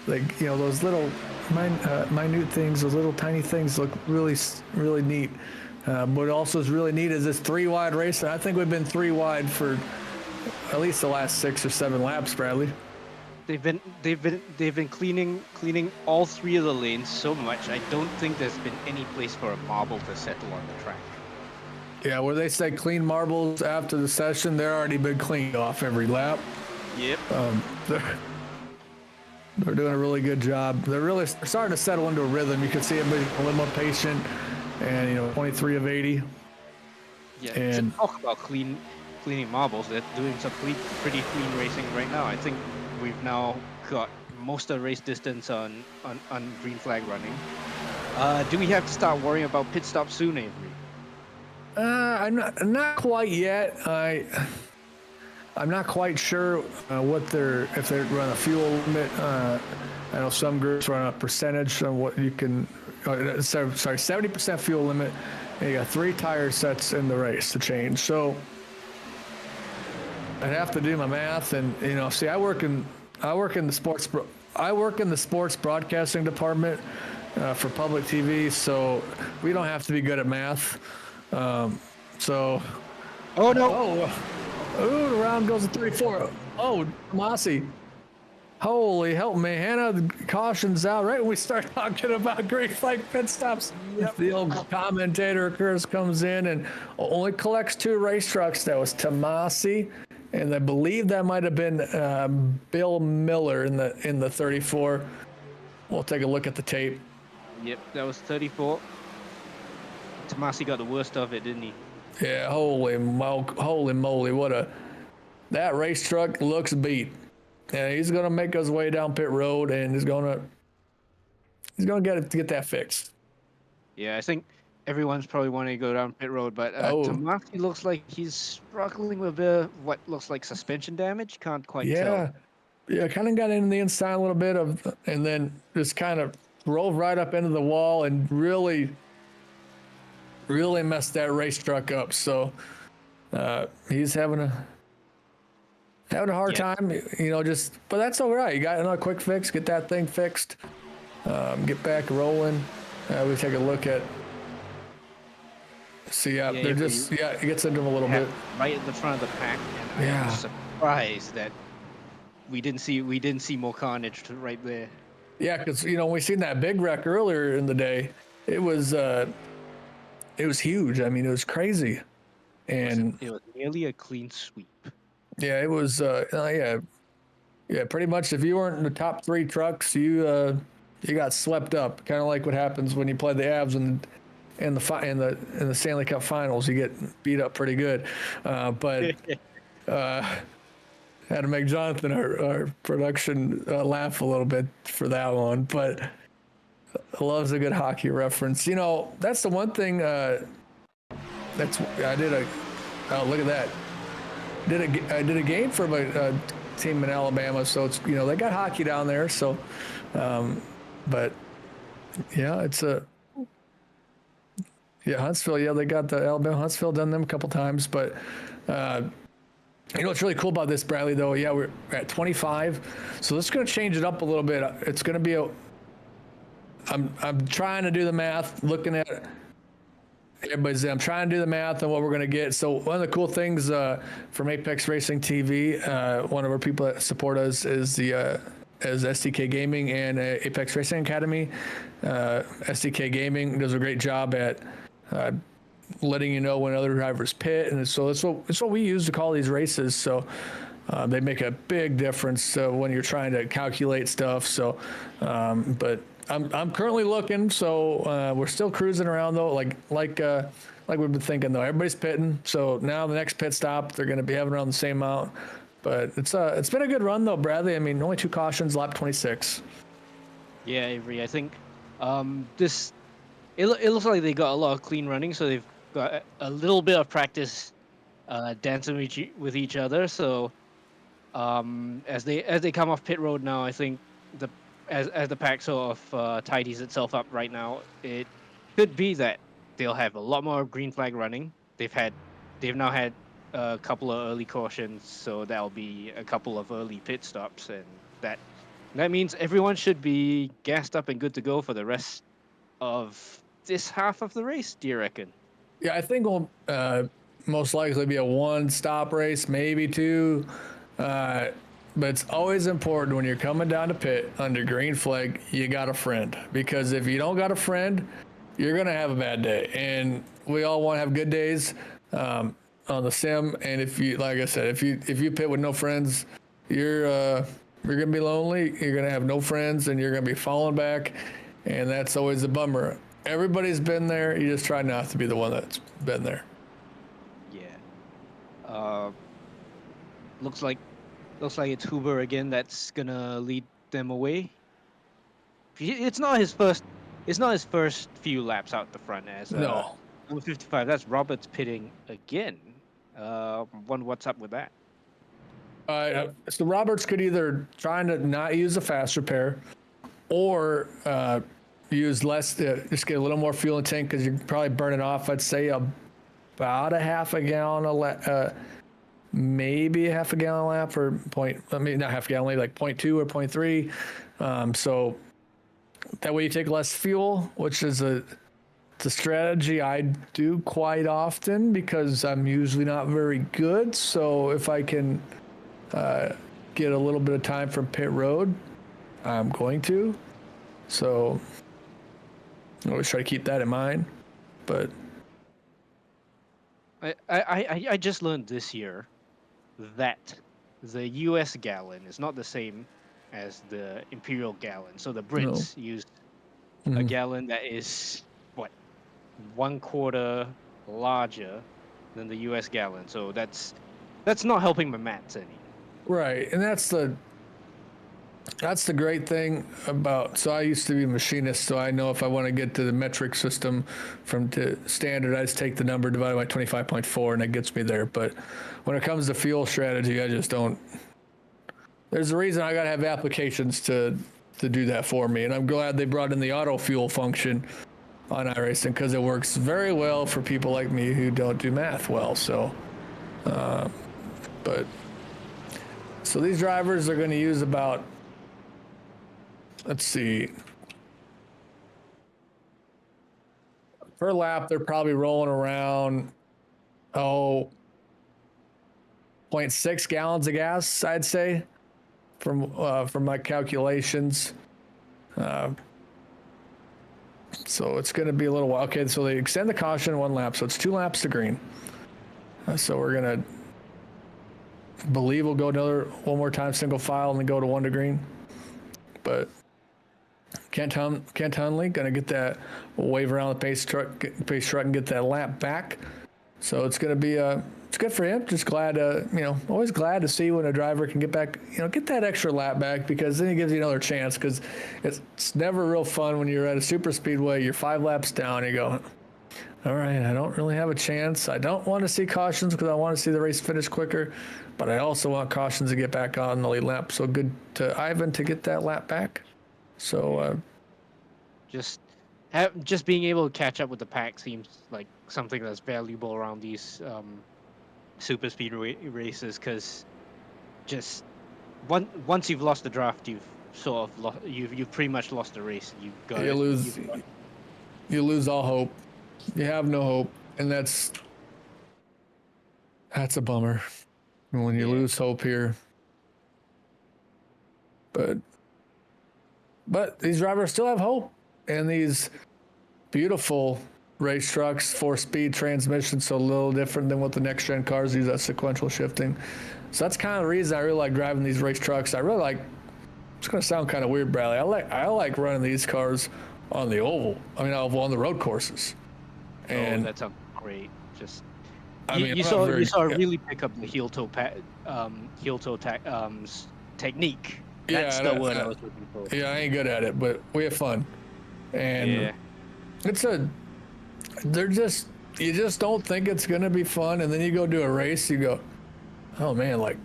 those little minute things, those little tiny things look really, really neat. What also is really neat is this 3 wide race. I think we've been 3 wide for at least the last 6 or 7 laps, Bradley. They've been cleaning all 3 of the lanes so much. I don't think there's been any place for a marble to settle on the track. Yeah, where they say clean marbles after the session, they're already been cleaned off every lap. Yep. They're doing a really good job. They're starting to settle into a rhythm. You can see everybody a little more patient, and 23 of 80. Yeah. And to talk about cleaning marbles, they're doing some pretty clean racing right now. I think we've now got most of the race distance on green flag running. Do we have to start worrying about pit stops soon, Avery? I'm not quite yet. I'm not quite sure if they run a fuel limit. I know some groups run a percentage on what you can. 70% fuel limit. And you got 3 tire sets in the race to change. So I'd have to do my math, and see, I work in the sports broadcasting department for public TV, so we don't have to be good at math. So. Oh no! Oh, the round goes to 34. Oh, Tomasi. Holy help me, Hannah! Caution's out right when we start talking about green flag pit stops. Yep. The old commentator comes in and only collects 2 race trucks. That was Tomasi, and I believe that might have been Bill Miller in the 34. We'll take a look at the tape. Yep, that was 34. Tomasi got the worst of it, didn't he? Yeah, holy moly, that race truck looks beat. And he's gonna make his way down pit road, and he's gonna get that fixed. Yeah, I think everyone's probably wanting to go down pit road, but Oh, Tamaki looks like he's struggling with a bit of what looks like suspension damage. Can't quite tell. yeah, kind of got in the inside a little bit and then just kind of rolled right up into the wall and really messed that race truck up. So he's having a hard time, but that's all right. You got another quick fix, get that thing fixed, get back rolling. We take a look at. See, they're just it gets into them a little bit. Right at the front of the pack, and I'm surprised that we didn't see more carnage right there. Yeah, because when we seen that big wreck earlier in the day, it was huge. I mean, it was crazy, and it was nearly a clean sweep. Yeah, it was. Pretty much. If you weren't in the top 3 trucks, you got swept up. Kind of like what happens when you play the Avs in the Stanley Cup Finals. You get beat up pretty good. But had to make Jonathan, our production, laugh a little bit for that one. But loves a good hockey reference. That's the one thing. Oh, look at that. I did a game for my team in Alabama, so it's they got hockey down there. So, but yeah, it's Huntsville. Yeah, they got the Alabama Huntsville, done them a couple times. But what's really cool about this, Bradley, though? Yeah, we're at 25, so this is going to change it up a little bit. It's going to be I'm trying to do the math, looking at it. I'm trying to do the math on what we're going to get. So one of the cool things from Apex Racing TV, one of our people that support us is SDK Gaming and Apex Racing Academy. SDK Gaming does a great job at letting you know when other drivers pit, and so it's what we use to call these races. So they make a big difference when you're trying to calculate stuff. So, but I'm currently looking, so we're still cruising around though, like we've been thinking though. Everybody's pitting, so now the next pit stop they're going to be having around the same amount. But it's been a good run though, Bradley. I mean, only 2 cautions, lap 26. Yeah, Avery. I think it looks like they got a lot of clean running, so they've got a little bit of practice dancing with each other. So as they come off pit road now, I think as the pack sort of tidies itself up right now, it could be that they'll have a lot more green flag running. They've now had a couple of early cautions, so that'll be a couple of early pit stops, and that means everyone should be gassed up and good to go for the rest of this half of the race. Do you reckon? Yeah, I think we'll most likely be a 1-stop race, maybe 2. But it's always important when you're coming down to pit under green flag, you got a friend. Because if you don't got a friend, you're going to have a bad day. And we all want to have good days on the sim. And if you, like I said, if you pit with no friends, you're going to be lonely. You're going to have no friends, and you're going to be falling back. And that's always a bummer. Everybody's been there. You just try not to be the one that's been there. Yeah. Looks like it's Huber again that's gonna lead them away. It's not his first few laps out the front as no. Number 55. That's Roberts pitting again. Wonder what's up with that. So Roberts could either trying to not use a fast repair, or use less, just get a little more fuel in the tank, because you're probably burning off, I'd say, about a half a gallon a lap, maybe a half a gallon a lap, or not half a gallon, maybe like 0.2 or 0.3. So that way you take less fuel, which is a strategy I do quite often because I'm usually not very good. So if I can get a little bit of time from pit road, I'm going to. So I always try to keep that in mind. But I just learned this year that the US gallon is not the same as the imperial gallon. So the Brits used a gallon that is 1/4 larger than the U.S. gallon. So that's not helping my maths any. Right, and that's the great thing about. So I used to be a machinist, so I know if I want to get to the metric system from to standard, I just take the number divided by 25.4, and that gets me there. But when it comes to fuel strategy, I just don't. There's a reason I got to have applications to do that for me, and I'm glad they brought in the auto fuel function on iRacing because it works very well for people like me who don't do math well. So, so these drivers are going to use about, let's see, per lap they're probably rolling around 0.6 gallons of gas, I'd say, from my calculations. So it's going to be a little while. Okay, so they extend the caution 1 lap, so it's 2 laps to green. So we're going to believe we'll go one more time single file and then go to 1 to green. But Kent Hunley going to get that wave around the pace truck and get that lap back. So it's going to be it's good for him. Just glad always glad to see when a driver can get back, get that extra lap back, because then it gives you another chance, because it's never real fun when you're at a super speedway, you're 5 laps down, you go, all right, I don't really have a chance. I don't want to see cautions because I want to see the race finish quicker, but I also want cautions to get back on the lead lap. So good to Ivan to get that lap back. So just being able to catch up with the pack seems like something that's valuable around these super speed races, because just once you've lost the draft, you've sort of you've pretty much lost the race. You lose all hope. You have no hope, and that's a bummer when you lose hope here. But these drivers still have hope, and these beautiful race trucks, 4-speed transmission, so a little different than what the next gen cars use, that sequential shifting. So that's kind of the reason I really like driving these race trucks. I really like, it's going to sound kind of weird, Bradley, I like running these cars on the oval. On the road courses. And that sounds great. Just you saw really pick up the heel toe technique. That's the word I was looking for. Yeah, I ain't good at it, but we have fun. And you just don't think it's gonna be fun, and then you go do a race, you go, oh man, like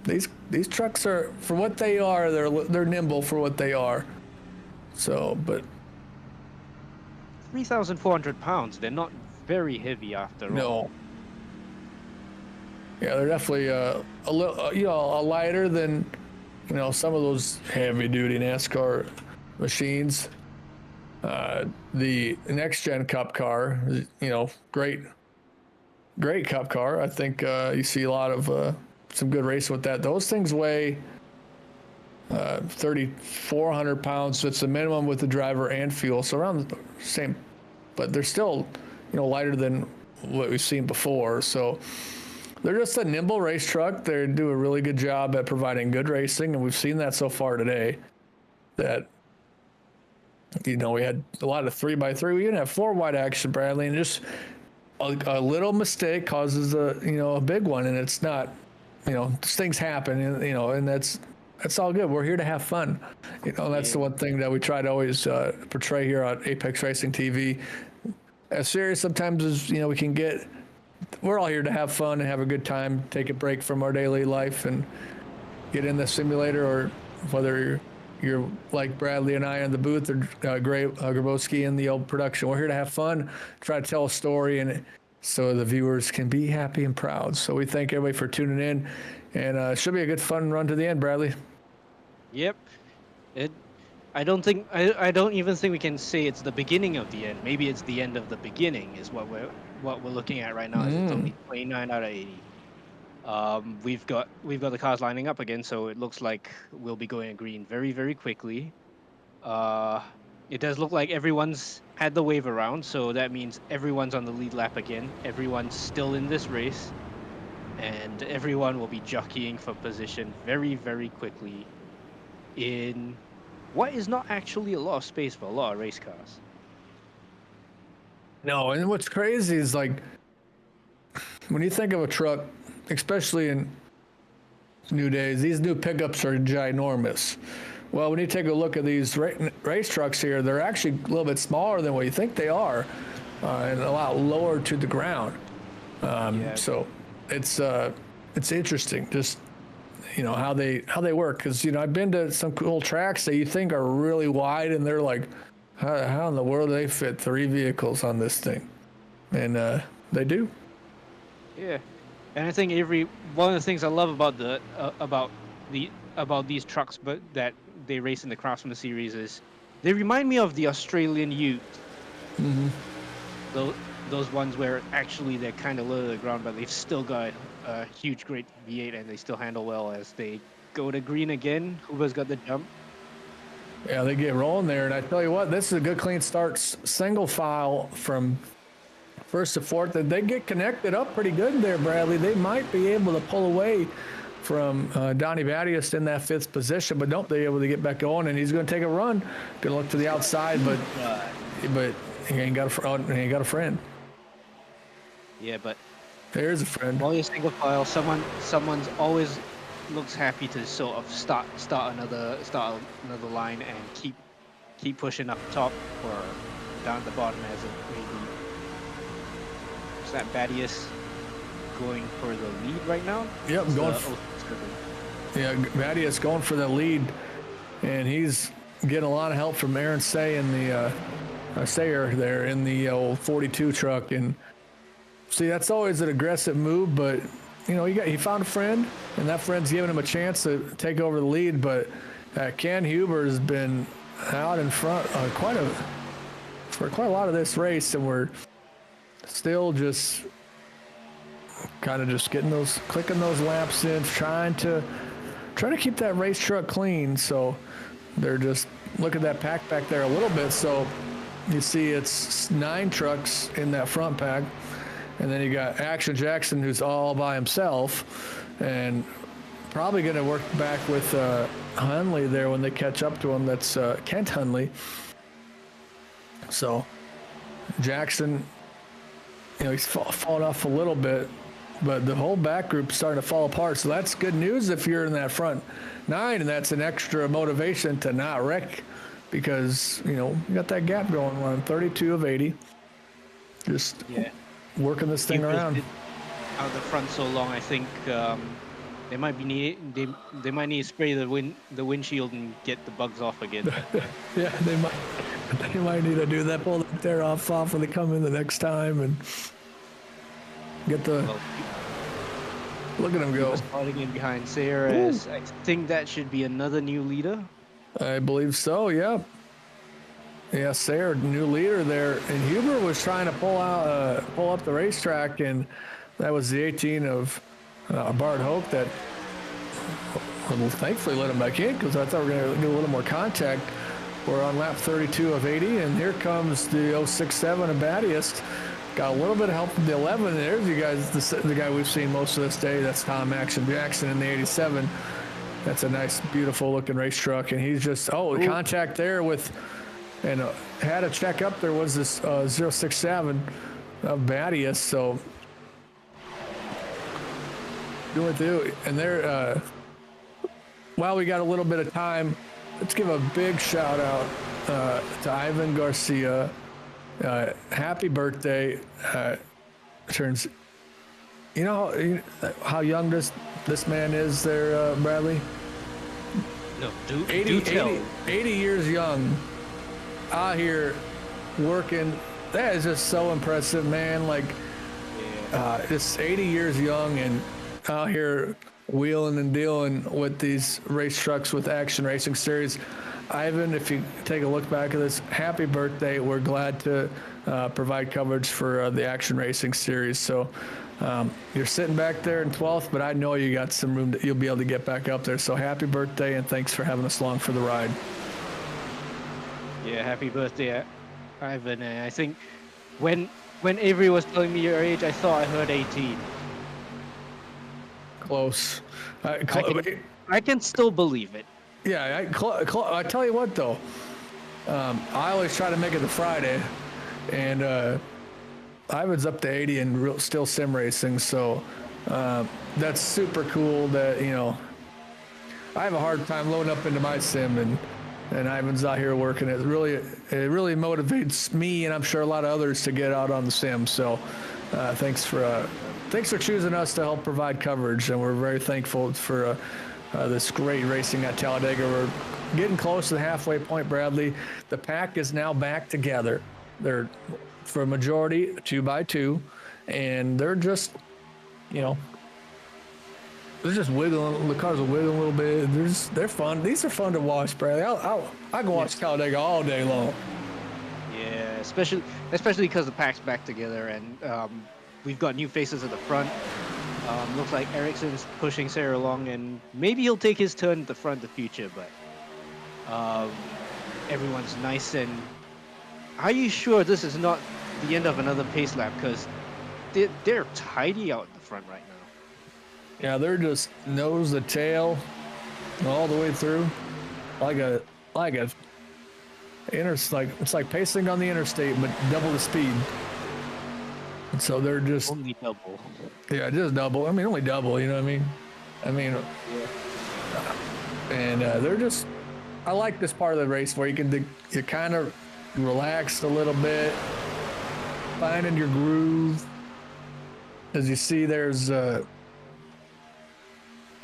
these trucks are, for what they are, they're nimble for what they are. So, but 3,400 pounds, they're not very heavy after all. No. Yeah, they're definitely a little lighter than some of those heavy duty NASCAR machines. The next gen Cup car, great Cup car. I think you see a lot of some good racing with that. Those things weigh 3,400 pounds. So it's the minimum with the driver and fuel. So around the same, but they're still lighter than what we've seen before. So they're just a nimble race truck. They do a really good job at providing good racing, and we've seen that so far today. That we had a lot of 3x3. We even have 4-wide action, Bradley, and just a little mistake causes a big one, and it's not, things happen, and that's all good. We're here to have fun. That's the one thing that we try to always portray here on Apex Racing TV. As serious sometimes as we can get, we're all here to have fun and have a good time, take a break from our daily life and get in the simulator, or whether you're like Bradley and I in the booth, or Grabowski in the old production. We're here to have fun, try to tell a story, and so the viewers can be happy and proud. So we thank everybody for tuning in, and it should be a good fun run to the end, Bradley. Yep. I don't even think we can say it's the beginning of the end. Maybe it's the end of the beginning is what we're looking at right now. It's only 29 out of 80. We've got the cars lining up again, so it looks like we'll be going green very, very quickly. It does look like everyone's had the wave around, so that means everyone's on the lead lap again. Everyone's still in this race, and everyone will be jockeying for position very, very quickly in what is not actually a lot of space for a lot of race cars. No, and what's crazy is, like, when you think of a truck, especially in new days, these new pickups are ginormous. Well, when you take a look at these race trucks here, they're actually a little bit smaller than what you think they are, and a lot lower to the ground. So it's interesting, just how they work. Because I've been to some cool tracks that you think are really wide, and they're like, how in the world do they fit 3 vehicles on this thing? And they do. Yeah, and I think one of the things I love about these trucks, but that they race in the Craftsman series, is they remind me of the Australian Ute. Mm-hmm. Those ones where actually they're kind of low to the ground, but they've still got a huge, great V8, and they still handle well as they go to green again. Hoover's got the jump. Yeah, they get rolling there, and I tell you what, this is a good clean start. Single file from first to fourth, and they get connected up pretty good there, Bradley. They might be able to pull away from Donnie Battius in that 5th position, but nope, they're able to get back going, and he's going to take a run. Going to look to the outside, but he ain't got a friend. Yeah, but there's a friend. While you're single file, someone's always looks happy to sort of start another line and keep pushing up top or down at the bottom as it may be. Is that Battius going for the lead right now? Yep, Battius going for the lead, and he's getting a lot of help from Aaron Sayer there in the old 42 truck. And see, that's always an aggressive move, but he found a friend, and that friend's giving him a chance to take over the lead. But Ken Huber has been out in front for quite a lot of this race, and we're still just kind of just clicking those laps in, trying to keep that race truck clean. So they're just look at that pack back there a little bit. So you see it's 9 trucks in that front pack, and then you got Action Jackson, who's all by himself, and probably going to work back with Hunley there when they catch up to him. That's Kent Hunley. So Jackson, he's fallen off a little bit, but the whole back group's starting to fall apart. So that's good news if you're in that front 9, and that's an extra motivation to not wreck, because you got that gap going on 32 of 80. Just working this thing around. Out of the front so long, I think they might need to spray the windshield and get the bugs off again. Yeah, they might need to do that. Pull the air off when they come in the next time and get the. Look at him go. Starting in behind Sarah. I think that should be another new leader. I believe so. Yeah. Yeah, Sarah, new leader there, and Huber was trying to pull up the racetrack, and that was the 18 of Bart Hoke that thankfully let him back in, because I thought we were going to get a little more contact. We're on lap 32 of 80, and here comes the 067 of Battius. Got a little bit of help from the 11, and there's you guys, the guy we've seen most of this day. That's Tom Action Jackson in the 87. That's a nice, beautiful looking race truck, and he's just the contact there with, and had a check up there was this 067 of Battius. So do what they do, and they're while we got a little bit of time, let's give a big shout out to Ivan Garcia. Happy birthday. Turns, how young this man is there, Bradley? No, 80 years young, out here working. That is just so impressive, man. Like, just 80 years young and out here wheeling and dealing with these race trucks with Action Racing Series. Ivan, if you take a look back at this, happy birthday. We're glad to provide coverage for the Action Racing Series. So you're sitting back there in 12th, but I know you got some room that you'll be able to get back up there. So happy birthday, and thanks for having us along for the ride. Yeah, happy birthday, Ivan. And I think when Avery was telling me your age, I thought I heard 18. Close. I can still believe it. Yeah, I tell you what, though. I always try to make it to Friday, and Ivan's up to 80 and still sim racing, so that's super cool that, you know, I have a hard time loading up into my sim and Ivan's out here working. It really motivates me, and I'm sure a lot of others, to get out on the sim. So thanks for choosing us to help provide coverage, and we're very thankful for this great racing at Talladega. We're getting close to the halfway point, Bradley. The pack is now back together. They're, for a majority, 2x2, and they're just, you know, they're just wiggling. The cars are wiggling a little bit. They're fun. These are fun to watch, Bradley. I can watch Talladega all day long. Yeah, especially because the pack's back together, and we've got new faces at the front. Looks like Ericsson's pushing Sarah along, and maybe he'll take his turn at the front in the future, but everyone's nice. And are you sure this is not the end of another pace lap? Because they're tidy out in the front right now. Yeah, they're just nose to tail all the way through, it's like pacing on the interstate, but double the speed. And so they're just only double. Yeah, just double. I mean, only double. You know what I mean? And they're just. I like this part of the race where you kind of relax a little bit, finding your groove. As you see, there's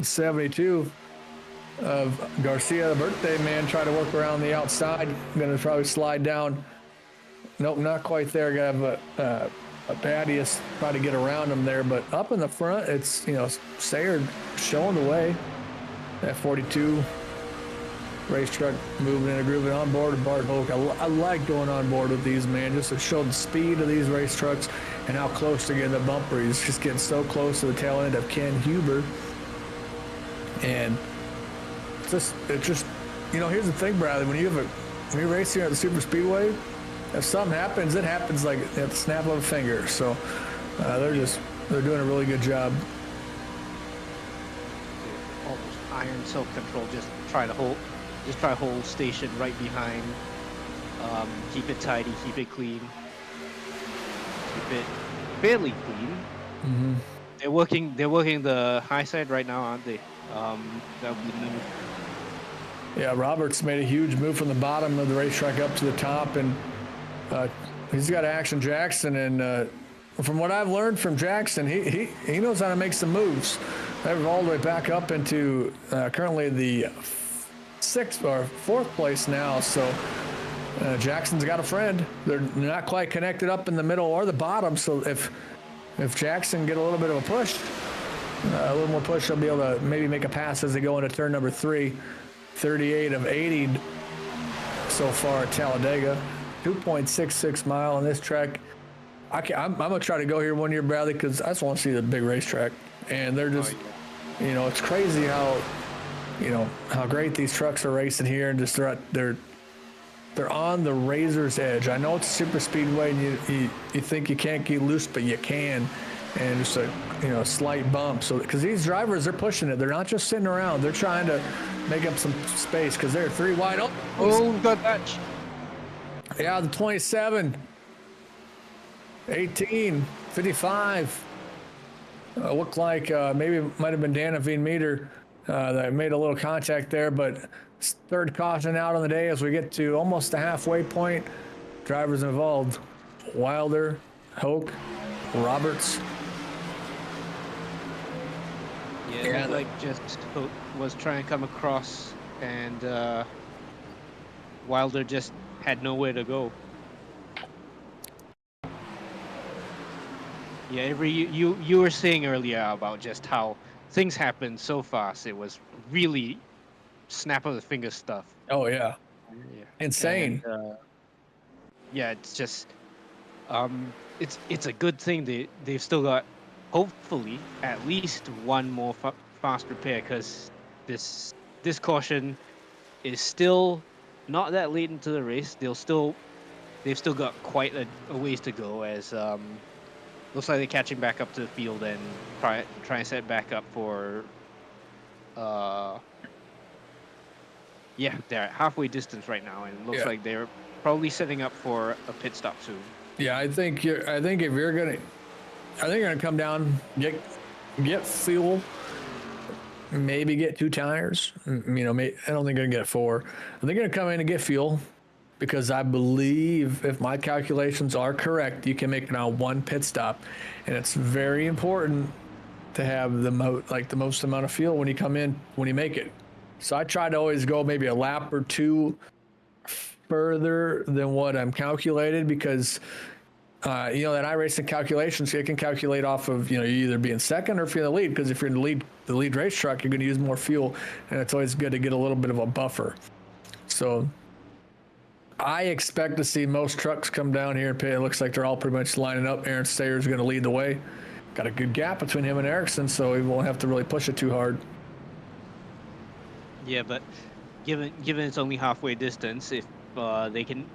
72 of Garcia, the birthday man, trying to work around the outside. Gonna probably slide down. Nope, not quite there. Gotta have a Pattius try to get around him there, but up in the front, it's, you know, Sayer showing the way. That 42 race truck moving in a groove, and on board with Bart Hoke. I like going on board with these, man, just to show the speed of these race trucks and how close they're getting the bumper. He's just getting so close to the tail end of Ken Huber. And it's just, you know, here's the thing, Bradley, when you're racing at the super speedway, if something happens, it happens like at the snap of a finger. So they're doing a really good job. Almost iron self-control. Just try to hold station right behind. Keep it tidy, keep it clean, keep it fairly clean. Mm-hmm. They're working the high side right now, aren't they? That'll be new. Yeah, Roberts made a huge move from the bottom of the racetrack up to the top, and he's got Action Jackson, and from what I've learned from Jackson, he knows how to make some moves. They're all the way back up into currently the fourth place now. So Jackson's got a friend. They're not quite connected up in the middle or the bottom. So if Jackson get a little bit of a push, a little more push, they'll be able to maybe make a pass as they go into turn number 3. 38 of 80 so far at Talladega. 2.66 mile on this track. I'm gonna try to go here one year, Bradley, because I just want to see the big racetrack. And they're just, you know, it's crazy how great these trucks are racing here, and just they're on the razor's edge. I know it's a super speedway, and you think you can't get loose, but you can. And just a slight bump. So because these drivers, they're pushing it. They're not just sitting around. They're trying to make up some space because they're 3 wide. Oh, got that. Yeah, the 27, 18, 55. Looked like maybe it might have been Dana Meter that made a little contact there, but third caution out on the day as we get to almost the halfway point. Drivers involved: Wilder, Hoke, Roberts. Yeah, like just Hoke was trying to come across, and Wilder just had nowhere to go. Yeah, you were saying earlier about just how things happen so fast. It was really snap of the finger stuff. Oh yeah, insane. And, yeah, it's just it's a good thing they've still got, hopefully, at least one more fast repair, because this caution is still not that late into the race. They've still got quite a ways to go, as looks like they're catching back up to the field and try and set back up for they're at halfway distance right now, and it looks like they're probably setting up for a pit stop soon. Yeah, I think you're gonna come down, get fuel, maybe get 2 tires. You know, I don't think they're gonna get 4. They're gonna come in and get fuel, because I believe, if my calculations are correct, you can make it on 1 pit stop, and it's very important to have the most amount of fuel when you make it. So I try to always go maybe a lap or 2 further than what I'm calculated, because that iRacing calculations, it can calculate off of, you either being second or if you're in the lead, because if you're in the lead race truck, you're going to use more fuel, and it's always good to get a little bit of a buffer. So I expect to see most trucks come down here and pit. It looks like they're all pretty much lining up. Aaron Stayer's going to lead the way. Got a good gap between him and Ericsson, so he won't have to really push it too hard. Yeah, but given it's only halfway distance, if they can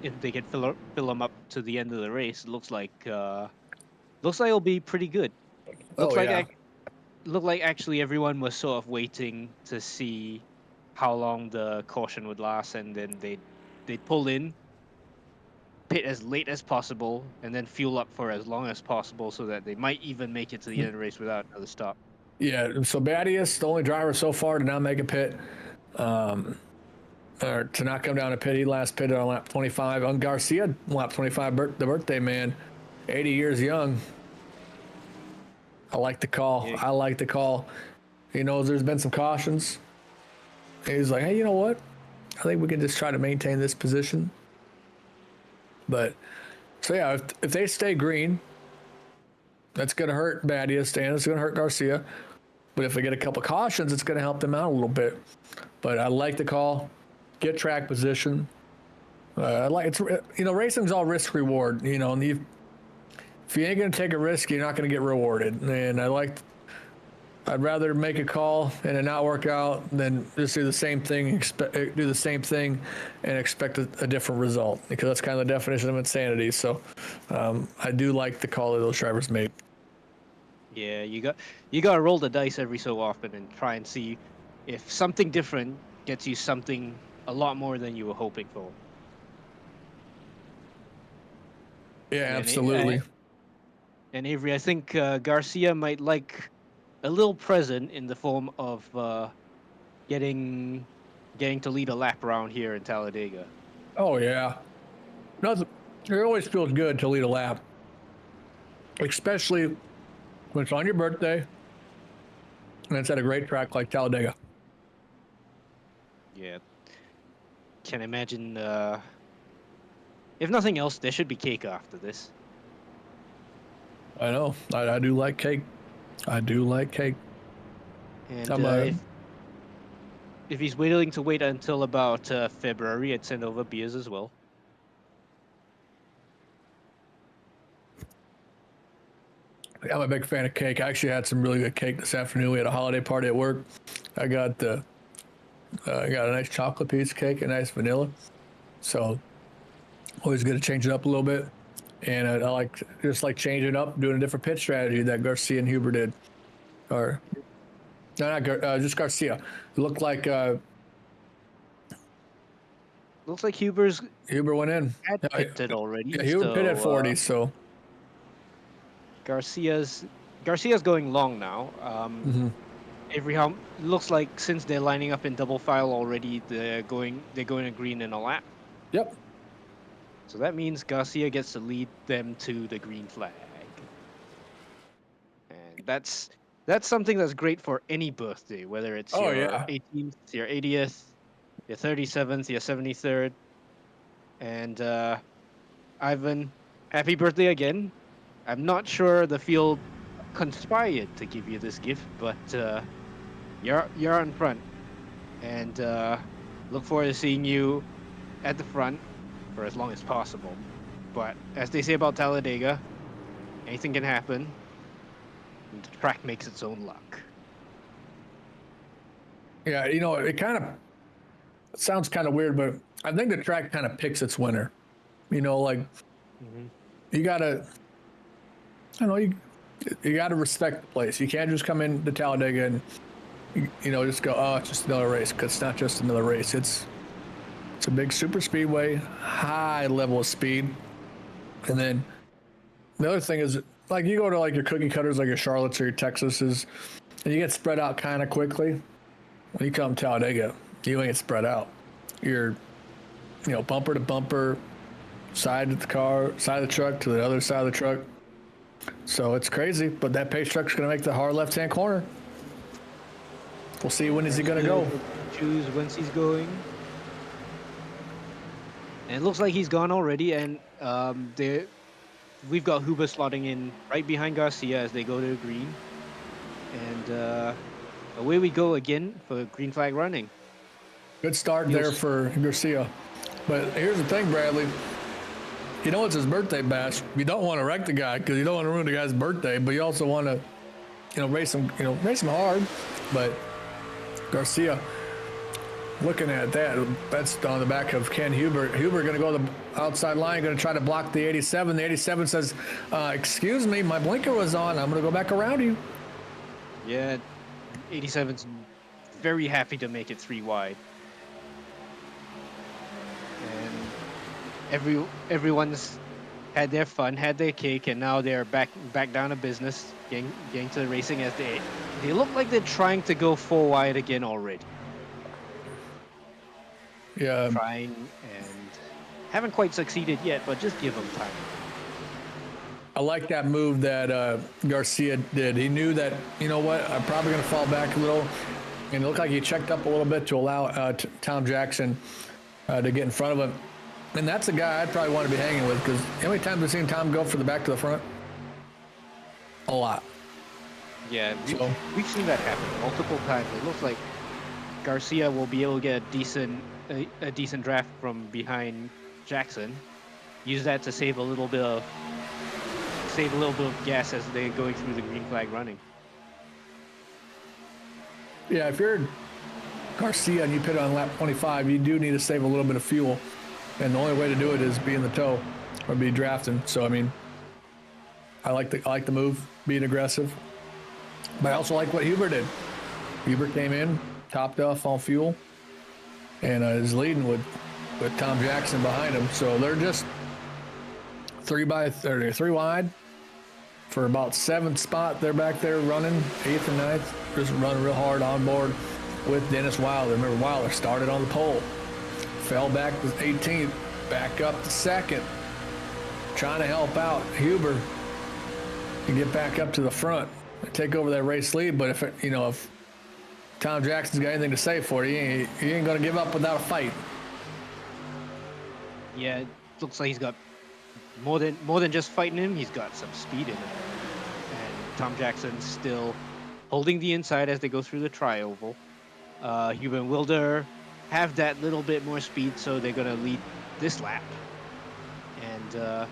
fill them up to the end of the race, it looks like it'll be pretty good. Looks like actually everyone was sort of waiting to see how long the caution would last, and then they'd pull in, pit as late as possible, and then fuel up for as long as possible, so that they might even make it to the end of the race without another stop. Yeah, so Badius, the only driver so far to not make a pit, or to not come down a pit. He last pitted on lap 25. On Garcia, lap 25, the birthday man, 80 years young. I like the call. Yeah. I like the call. He knows there's been some cautions. He's like, hey, you know what? I think we can just try to maintain this position. But, so yeah, if they stay green, that's going to hurt Badius, and it's going to hurt Garcia. But if they get a couple cautions, it's going to help them out a little bit. But I like the call. Get track position. Racing's all risk reward. And if you ain't going to take a risk, you're not going to get rewarded. And I'd rather make a call and it not work out than just do the same thing, and expect a different result, because that's kind of the definition of insanity. So I do like the call that those drivers made. Yeah, you got to roll the dice every so often and try and see if something different gets you something a lot more than you were hoping for. Yeah, absolutely. And Avery, I think Garcia might like a little present in the form of getting to lead a lap around here in Talladega. Oh yeah, it always feels good to lead a lap, especially when it's on your birthday and it's at a great track like Talladega. Yeah, can imagine. If nothing else, there should be cake after this. I know. I do like cake. I do like cake. And if he's willing to wait until about February, I'd send over beers as well. I'm a big fan of cake. I actually had some really good cake this afternoon. We had a holiday party at work. I got a nice chocolate piece of cake, a nice vanilla. So always good to change it up a little bit. And I like changing up, doing a different pitch strategy that Garcia and Huber did. Or no, just Garcia. It looked like Huber went in. had pitted already. Yeah, Huber pitted at 40. So Garcia's going long now. Every looks like since they're lining up in double file already, they're going to green in a lap. Yep. So that means Garcia gets to lead them to the green flag. And that's something that's great for any birthday, whether it's your 18th, your 80th, your 37th, your 73rd. And Ivan, happy birthday again. I'm not sure the field conspired to give you this gift, but you're out in front. And look forward to seeing you at the front for as long as possible. But as they say about Talladega, anything can happen. And the track makes its own luck. Yeah, it kind of sounds kind of weird, but I think the track kind of picks its winner. You gotta, you gotta respect the place. You can't just come into Talladega and just go, oh, it's just another race, because it's not just another race. It's a big super speedway, high level of speed, and then the other thing is, like, you go to like your cookie cutters, like your Charlottes or your Texases, and you get spread out kind of quickly. When you come to Talladega, you ain't spread out. You're, bumper to bumper, side of the car, side of the truck to the other side of the truck. So it's crazy, but that pace truck's going to make the hard left-hand corner. We'll see when is he going to go. Choose whence he's going. And it looks like he's gone already, and we've got Huber slotting in right behind Garcia as they go to green. And away we go again for green flag running. Good start there for Garcia. But here's the thing, Bradley. It's his birthday bash. You don't want to wreck the guy because you don't want to ruin the guy's birthday, but you also want to, race him hard. But Garcia, looking at that, that's on the back of Ken Huber. Huber going to go to the outside line, going to try to block the 87. The 87 says, excuse me, my blinker was on. I'm going to go back around you. Yeah, 87's very happy to make it 3 wide. And everyone's had their fun, had their cake, and now they're back down to business, getting to the racing as they look like they're trying to go 4 wide again already. Yeah. Trying and haven't quite succeeded yet, but just give them time. I like that move that Garcia did. He knew that, I'm probably going to fall back a little. And it looked like he checked up a little bit to allow Tom Jackson to get in front of him. And that's a guy I'd probably want to be hanging with, because how many times have we seen Tom go from the back to the front? A lot. Yeah, we've seen that happen multiple times. It looks like Garcia will be able to get a decent draft from behind Jackson. Use that to save a little bit of gas as they're going through the green flag running. Yeah, if you're Garcia and you pit on lap 25, you do need to save a little bit of fuel. And the only way to do it is be in the tow or be drafting. So, I like the move, being aggressive. But I also like what Huber did. Huber came in, topped off on fuel, and is leading with Tom Jackson behind him. So they're just 3 wide for about 7th spot. They're back there running 8th and 9th, just running real hard on board with Dennis Wilder. Remember, Wilder started on the pole, fell back to 18th, back up to 2nd, trying to help out Huber and get back up to the front and take over that race lead. But if Tom Jackson's got anything to say for you, he ain't going to give up without a fight. Yeah, it looks like he's got more than just fighting him. He's got some speed in him. And Tom Jackson's still holding the inside as they go through the tri-oval. Huber and Wilder have that little bit more speed, so they're going to lead this lap. And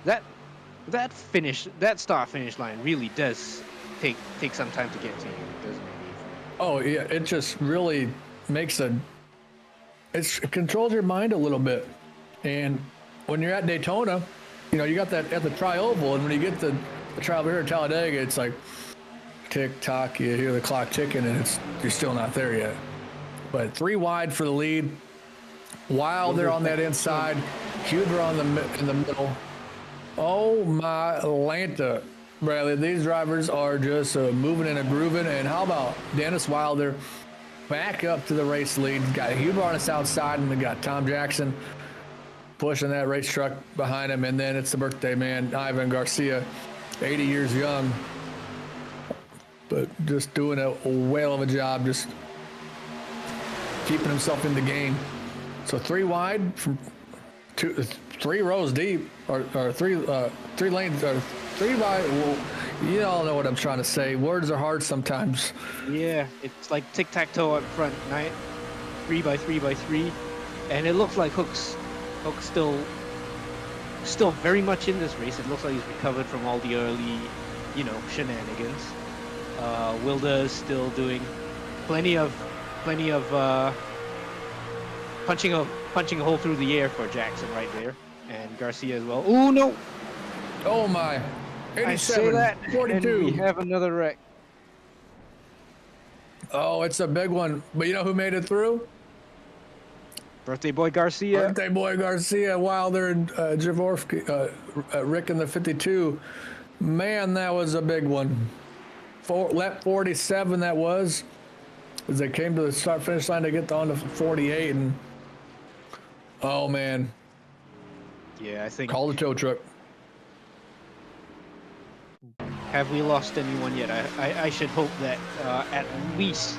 that start-finish line really does take some time to get to you, doesn't it? Oh yeah, it just really makes it controls your mind a little bit. And when you're at Daytona, you got that at the tri-oval, and when you get the trial here at Talladega, it's like tick-tock, you hear the clock ticking, and you're still not there yet. But 3 wide for the lead. Wilder on that inside, Huber in the middle. Oh my Atlanta, Bradley, these drivers are just moving and grooving. And how about Dennis Wilder back up to the race lead? Got Huber on his outside, and we got Tom Jackson pushing that race truck behind him. And then it's the birthday man, Ivan Garcia, 80 years young, but just doing a whale of a job, just keeping himself in the game. So 3 wide from 3 rows deep, or 3 lanes, or 3 wide. Well, you all know what I'm trying to say. Words are hard sometimes. Yeah, it's like tic-tac-toe up front, 3 by 3 by 3, and it looks like Hook's still very much in this race. It looks like he's recovered from all the early, shenanigans. Wilder's still doing plenty of punching a hole through the air for Jackson right there, and Garcia as well. Oh no! Oh my! 87, I say that, 42. and we have another wreck. Oh, it's a big one. But you know who made it through? Birthday Boy Garcia. Birthday Boy Garcia, Wilder, and Javorski, Rick in the 52. Man, that was a big one. Lap 47 that was, as they came to the start-finish line to get on to 48, and oh man. Yeah, I think. Call the tow truck. Have we lost anyone yet? I should hope that at least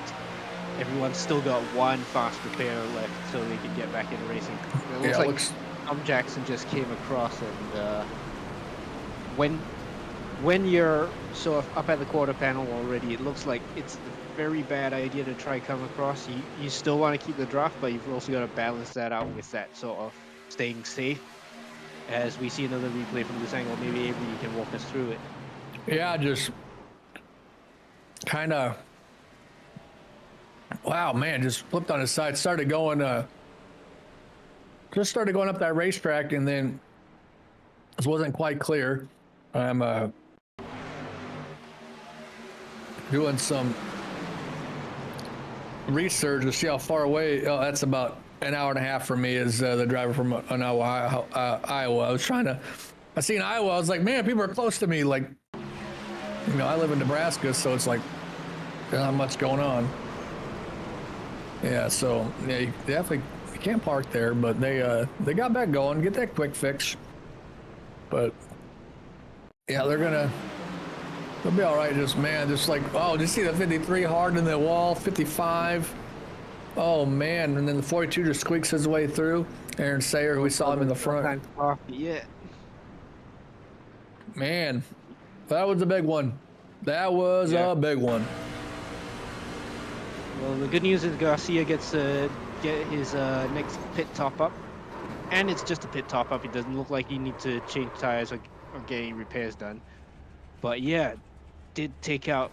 everyone's still got one fast repair left so they can get back into racing. It looks like Tom Jackson just came across, and when you're sort of up at the quarter panel already, it looks like it's a very bad idea to try come across. You still want to keep the draft, but you've also got to balance that out with that sort of staying safe. As we see another replay from this angle, maybe Avery, you can walk us through it. Yeah, just kind of, wow, man, just flipped on his side, started going up that racetrack, and then this wasn't quite clear. I'm doing some research to see how far away. Oh, that's about an hour and a half from me, is the driver from Iowa. I seen Iowa, I was like, man, people are close to me. Like, you know, I live in Nebraska, so it's like, not much going on. Yeah, so yeah, you definitely can't park there, but they got back going, get that quick fix. But yeah, they'll be all right. Just like, oh, did you see the 53 hard in the wall, 55? Oh man, and then the 42 just squeaks his way through. Aaron Sayer, we saw him in the front. Yeah. Man, that was a big one. That was a big one. Well, the good news is Garcia gets to get his next pit top up, and it's just a pit top up. It doesn't look like he needs to change tires or get any repairs done. But yeah, did take out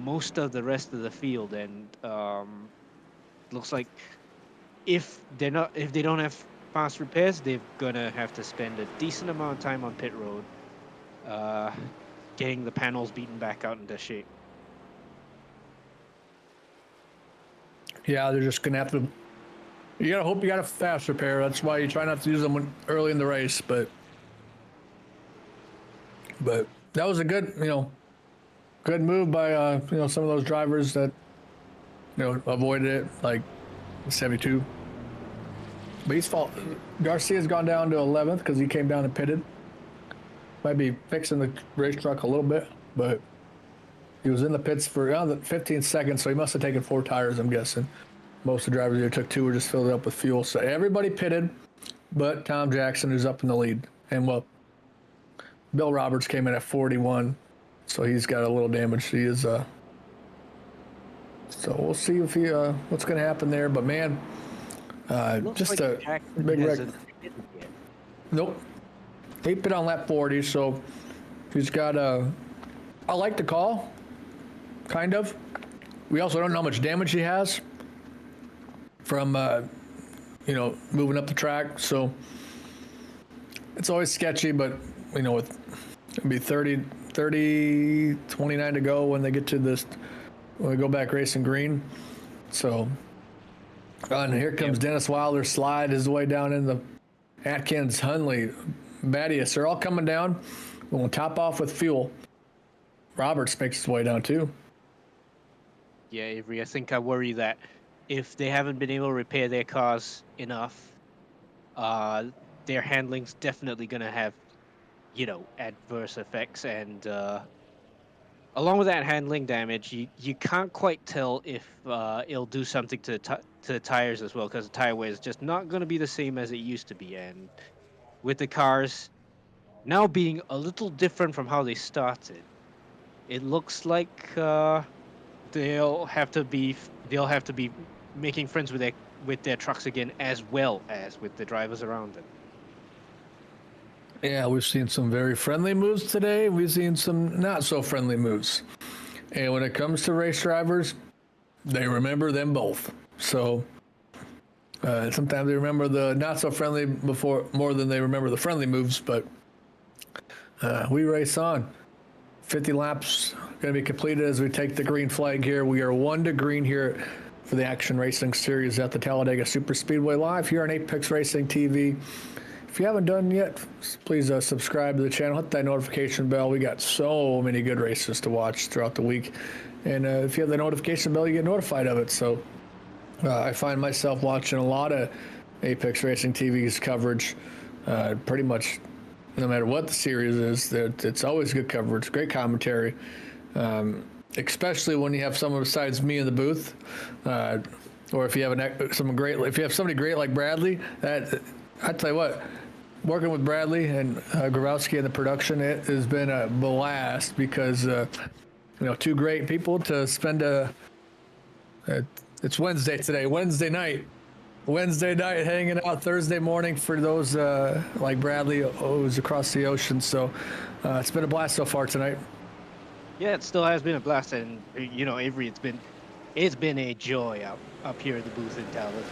most of the rest of the field, and looks like if they don't have fast repairs, they're gonna have to spend a decent amount of time on pit road, getting the panels beaten back out into shape. Yeah, they're just gonna have to. You gotta hope you got a fast repair. That's why you try not to use them early in the race. But that was a good, good move by some of those drivers that avoided it, like 72. But he's fault. Garcia's gone down to 11th because he came down and pitted. Might be fixing the race truck a little bit, but he was in the pits for 15 seconds, so he must have taken 4 tires, I'm guessing. Most of the drivers here took 2 or just filled it up with fuel. So everybody pitted, but Tom Jackson, who's up in the lead. And Bill Roberts came in at 41, so he's got a little damage. He is, so we'll see if he, what's going to happen there. But man, just like a big wreck. Nope. He pit on lap 40, so he's got I like the call, kind of. We also don't know how much damage he has from, moving up the track. So it's always sketchy, but, with it'll be 29 to go when they get to this, when we go back racing green. So, and here comes Dennis Wilder, slide his way down in the Atkins, Hunley, Badius. They're all coming down. We'll top off with fuel. Roberts makes his way down too. Yeah, Avery, I think I worry that if they haven't been able to repair their cars enough, their handling's definitely going to have, adverse effects. And along with that handling damage, you can't quite tell if it'll do something to the tires as well, because the tire wear is just not going to be the same as it used to be. And with the cars now being a little different from how they started, it looks like they'll have to be making friends with their trucks again, as well as with the drivers around them. Yeah, we've seen some very friendly moves today. We've seen some not so friendly moves. And when it comes to race drivers, they remember them both. So sometimes they remember the not so friendly more than they remember the friendly moves, but we race on. 50 laps going to be completed as we take the green flag here. We are 1 to green here for the Action Racing Series at the Talladega Superspeedway live here on Apex Racing TV. If you haven't done yet, please subscribe to the channel, hit that notification bell. We got so many good races to watch throughout the week. And if you have the notification bell, you get notified of it. So I find myself watching a lot of Apex Racing TV's coverage, pretty much no matter what the series is. It's always good coverage, great commentary, especially when you have someone besides me in the booth, or if you have somebody great like Bradley. That I tell you what, working with Bradley and Grabowski in the production, it has been a blast because two great people to spend it's Wednesday today, Wednesday night hanging out Thursday morning for those like Bradley who's across the ocean. So it's been a blast so far tonight. Yeah, it still has been a blast, and Avery, it's been a joy up here at the booth in Talladega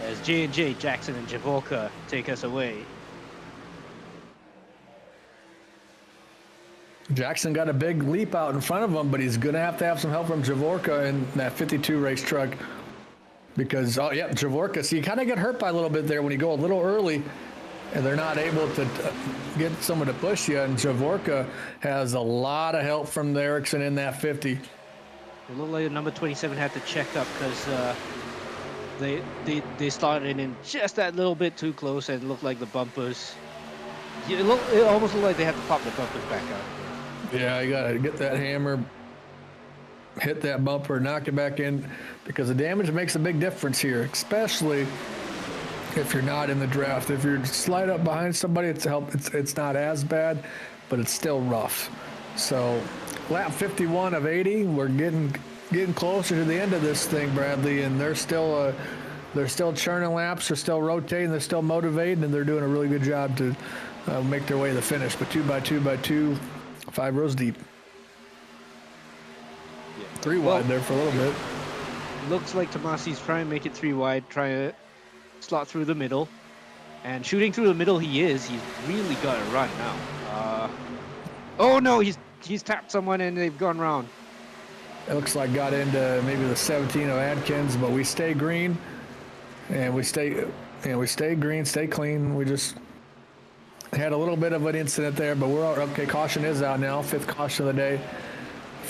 as J&J, Jackson, and Javorka take us away. Jackson got a big leap out in front of him, but he's going to have some help from Javorka in that 52 race truck because, Javorka, so you kind of get hurt by a little bit there when you go a little early and they're not able to get someone to push you, and Javorka has a lot of help from Ericsson in that 50. It looked like number 27 had to check up because they started in just that little bit too close, and it looked like the bumpers. It almost looked like they had to pop the bumpers back out. Yeah, you gotta get that hammer, hit that bumper, knock it back in, because the damage makes a big difference here, especially if you're not in the draft. If you're slide up behind somebody, it's not as bad, but it's still rough. So lap 51 of 80, we're getting closer to the end of this thing, Bradley, and they're still churning laps, they're still rotating, they're still motivated, and they're doing a really good job to make their way to the finish. But 2x2x2, 5 rows deep. Yeah. 3 wide there for a little bit. Looks like Tomasi's trying to make it 3 wide, trying to slot through the middle. And shooting through the middle He's really got a run now. Oh no, he's tapped someone and they've gone round. It looks like got into maybe the 17 of Adkins, but we stay green, and we stay green, stay clean. We just had a little bit of an incident there, but we're okay. Caution is out now. 5th caution of the day.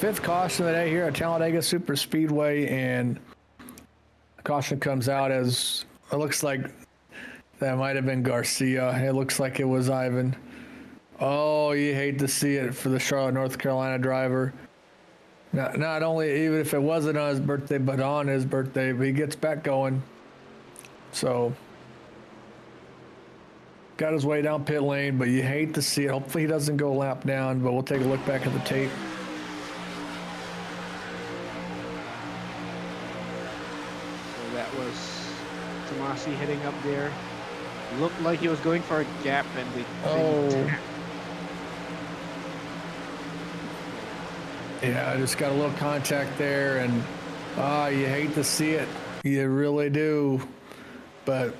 5th caution of the day here at Talladega Super Speedway, and caution comes out as it looks like that might have been Garcia. It looks like it was Ivan. Oh, you hate to see it for the Charlotte, North Carolina driver. Not only even if it wasn't on his birthday, but on his birthday, but he gets back going. So got his way down pit lane, but you hate to see it. Hopefully he doesn't go lap down, but we'll take a look back at the tape. So that was Tomasi heading up there. Looked like he was going for a gap, and they tapped. Yeah, I just got a little contact there, and you hate to see it. You really do. But,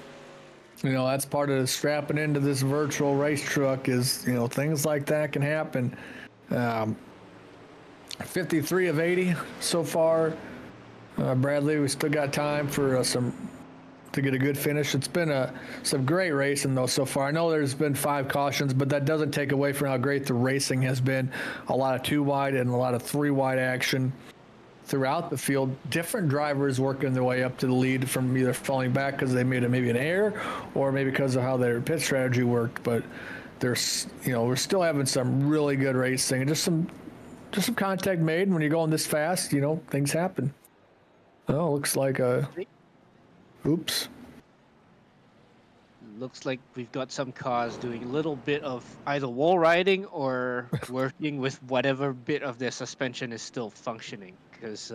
that's part of the strapping into this virtual race truck is, things like that can happen. 53 of 80 so far. Bradley, we still got time for to get a good finish. It's been some great racing though so far. I know there's been 5 cautions, but that doesn't take away from how great the racing has been. A lot of 2 wide and a lot of 3 wide action throughout the field. Different drivers working their way up to the lead from either falling back because they made maybe an error, or maybe because of how their pit strategy worked. But there's, we're still having some really good racing, and just some contact made. And when you're going this fast, things happen. Oh, looks like oops. Looks like we've got some cars doing a little bit of either wall riding or working with whatever bit of their suspension is still functioning, because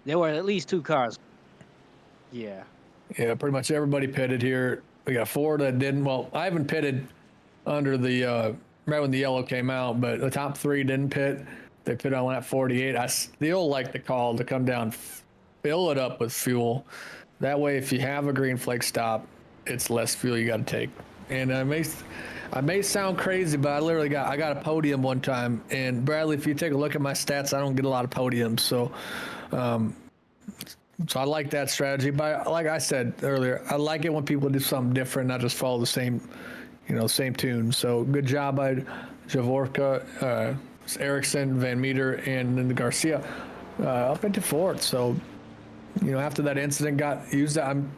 there were at least 2 cars. Yeah, pretty much everybody pitted here. We got 4 that didn't. Well, I haven't pitted under the right when the yellow came out, but the top 3 didn't pit. They pit on lap 48. I still like the call to come down, fill it up with fuel. That way, if you have a green flag stop, it's less fuel you got to take. And I may sound crazy, but I got a podium one time. And Bradley, if you take a look at my stats, I don't get a lot of podiums. So So I like that strategy, but like I said earlier, I like it when people do something different, not just follow the same, same tune. So good job by Javorka, Ericsson, Van Meter, and then the Garcia up into fourth. So, after that incident got used, I'm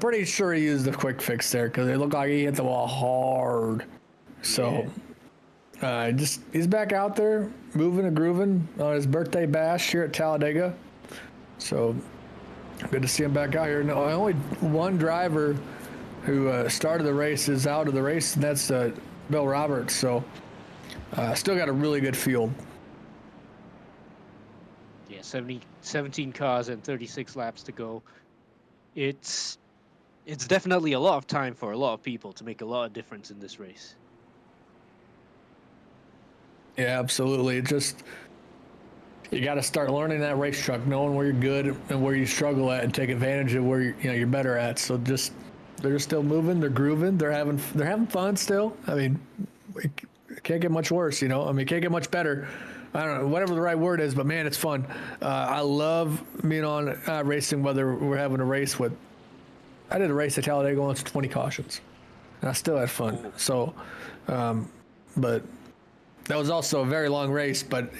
pretty sure he used the quick fix there because it looked like he hit the wall hard. So, he's back out there, moving and grooving on his birthday bash here at Talladega. So, good to see him back out here. No, only one driver who started the race is out of the race, and that's Bill Roberts. So, still got a really good field. Yeah, 17 cars and 36 laps to go. It's definitely a lot of time for a lot of people to make a lot of difference in this race. Yeah, absolutely. You got to start learning that race truck, knowing where you're good and where you struggle at, and take advantage of where you're better at. So they're still moving, they're grooving, they're having fun still. I mean, it can't get much worse, it can't get much better. I don't know, whatever the right word is, but man, it's fun. I love being on racing, whether we're having a race with. I did a race at Talladega once, 20 cautions, and I still had fun. So, but that was also a very long race, but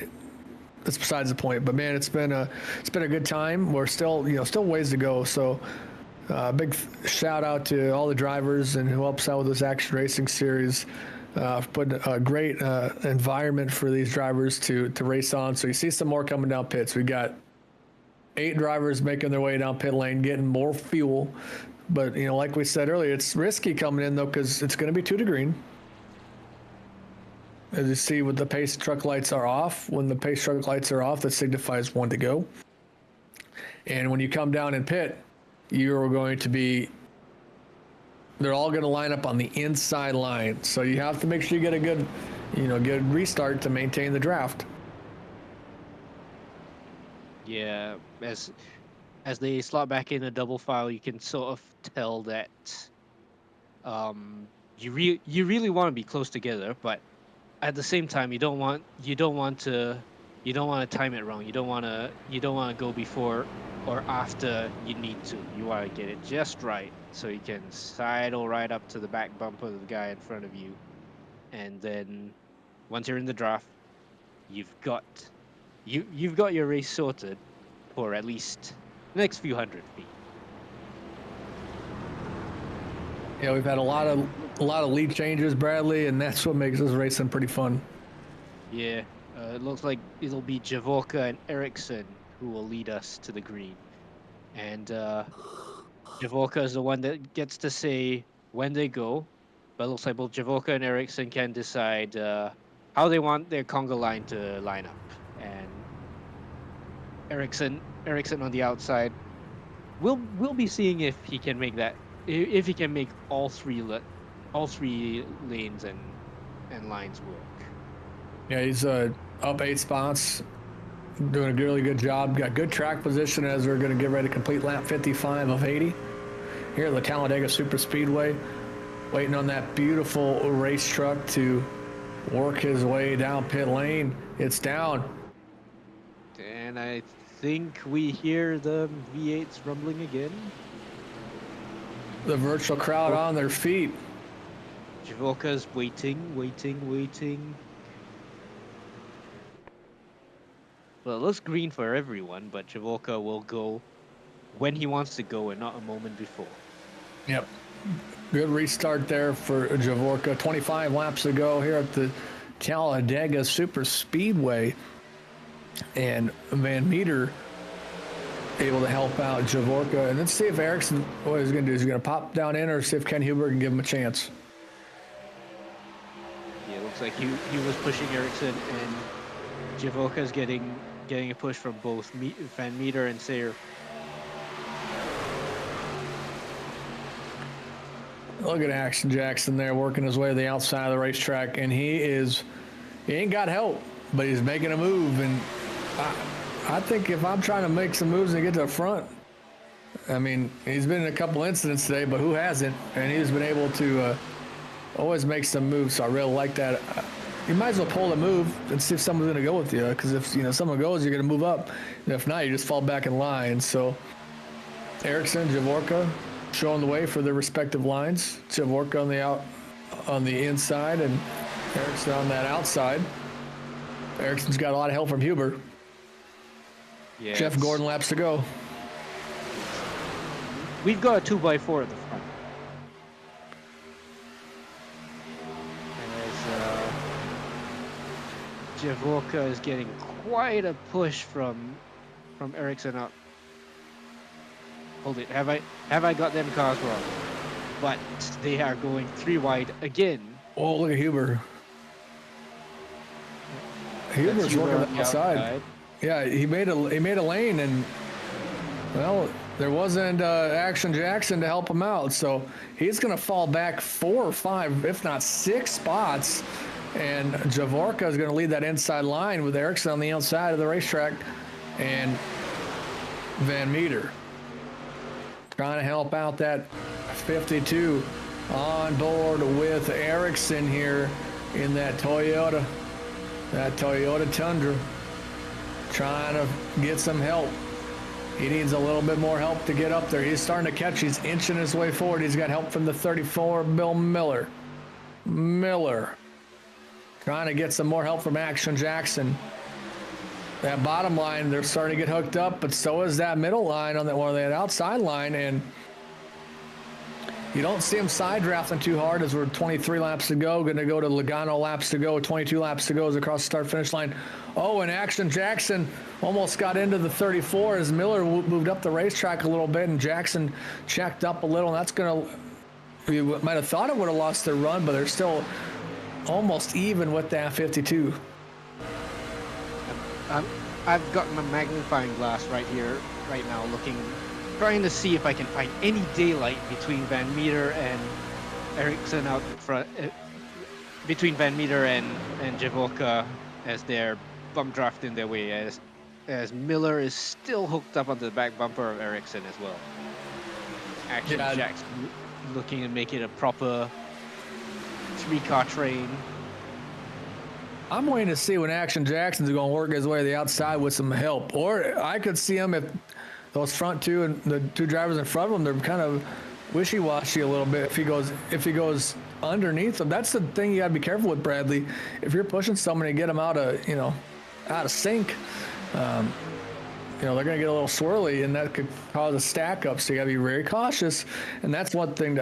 that's besides the point. But man, it's been a good time. We're still ways to go. So, big shout out to all the drivers and who helps out with this Action Racing Series. Putting a great environment for these drivers to race on. So you see some more coming down pits. We got 8 drivers making their way down pit lane, getting more fuel. But like we said earlier, it's risky coming in though because it's going to be 2 to green. As you see, with the pace truck lights are off. When the pace truck lights are off, that signifies 1 to go. And when you come down in pit, you're going to be. They're all going to line up on the inside line. So you have to make sure you get a good, good restart to maintain the draft. Yeah, as they slot back in a double file, you can sort of tell that you really want to be close together, but at the same time you don't want to time it wrong. You don't want to go before or after you need to. You want to get it just right so you can sidle right up to the back bumper of the guy in front of you, and then once you're in the draft, you've got your race sorted for at least the next few hundred feet. Yeah, we've had a lot of lead changes, Bradley, and that's what makes this racing pretty fun. Yeah, it looks like it'll be Javorka and Ericsson who will lead us to the green, and Javorka is the one that gets to say when they go, but it looks like both Javorka and Ericsson can decide how they want their conga line to line up, and Ericsson on the outside. We'll be seeing if he can make that. If he can make all three lanes and lines work. Yeah, he's up 8 spots, doing a really good job. Got good track position as we're going to get ready to complete lap 55 of 80 here at the Talladega Super Speedway. Waiting on that beautiful race truck to work his way down pit lane. It's down. And I think we hear the V8s rumbling again. The virtual crowd on their feet. Javorka's waiting. Well, it looks green for everyone, but Javorka will go when he wants to go and not a moment before. Yep. Good restart there for Javorka. 25 laps to go here at the Talladega Super Speedway. And Van Meter able to help out Javorka. And let's see if Ericsson, what he's going to do. Is he going to pop down in or see if Ken Huber can give him a chance? Yeah, it looks like he was pushing Ericsson, and Javorka's getting a push from both Van Meter and Sayer. Look at Action Jackson there working his way to the outside of the racetrack, and he ain't got help, but he's making a move. And I think if I'm trying to make some moves and get to the front, I mean, he's been in a couple incidents today, but who hasn't? And he's been able to always make some moves, so I really like that. you might as well pull the move and see if someone's going to go with you. Because if someone goes, you're going to move up. And if not, you just fall back in line. So Ericsson, Javorka showing the way for their respective lines. Javorka on the inside, and Ericsson on that outside. Ericsson's got a lot of help from Huber. Yeah, Jeff Gordon laps to go. We've got a 2x4 at the front. As Javorka is getting quite a push from Ericsson up. Hold it. Have I got them cars wrong? But they are going 3 wide again. Oh, look at Huber. Huber's working on the outside. Yeah, he made a lane, and well, there wasn't Action Jackson to help him out, so he's going to fall back 4 or 5, if not 6 spots, and Javorka is going to lead that inside line with Ericsson on the outside of the racetrack, and Van Meter trying to help out that 52 on board with Ericsson here in that Toyota Tundra, trying to get some help. He needs a little bit more help to get up there. He's starting to catch. He's inching his way forward. He's got help from the 34, Bill Miller. Trying to get some more help from Action Jackson. That bottom line, they're starting to get hooked up, but so is that middle line on that outside line, and you don't see him side drafting too hard as we're 23 laps to go. Going to go to Logano laps to go. 22 laps to go as across the start-finish line. Oh, and Action Jackson almost got into the 34 as Miller moved up the racetrack a little bit, and Jackson checked up a little. And that's going to, you might have thought it would have lost their run, but they're still almost even with that 52. I've got my magnifying glass right now, trying to see if I can find any daylight between Van Meter and Ericsson out front, between Van Meter and Javorka as they're bump drafting their way, as Miller is still hooked up onto the back bumper of Ericsson as well. Action Jackson looking to make it a proper 3-car train. I'm waiting to see when Action Jackson's going to work his way to the outside with some help. Or I could see him if those front two and the 2 drivers in front of him, they're kind of wishy-washy a little bit. If he goes underneath them, that's the thing you got to be careful with, Bradley. If you're pushing someone to get them out of sync, they're going to get a little swirly, and that could cause a stack up. So you got to be very cautious. And that's one thing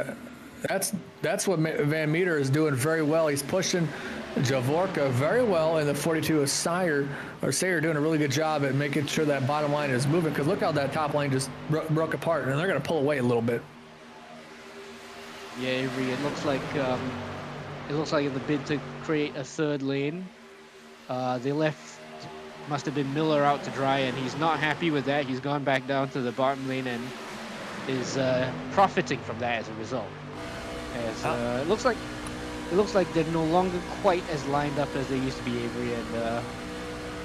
that's what Van Meter is doing very well. He's pushing Javorka very well, and the 42 is Sayer doing a really good job at making sure that bottom line is moving, because look how that top line just broke apart, and they're going to pull away a little bit. Yeah, Avery, it looks like in the bid to create a third lane, they left, must have been Miller out to dry, and he's not happy with that. He's gone back down to the bottom lane and is profiting from that as a result. It looks like they're no longer quite as lined up as they used to be, Avery, and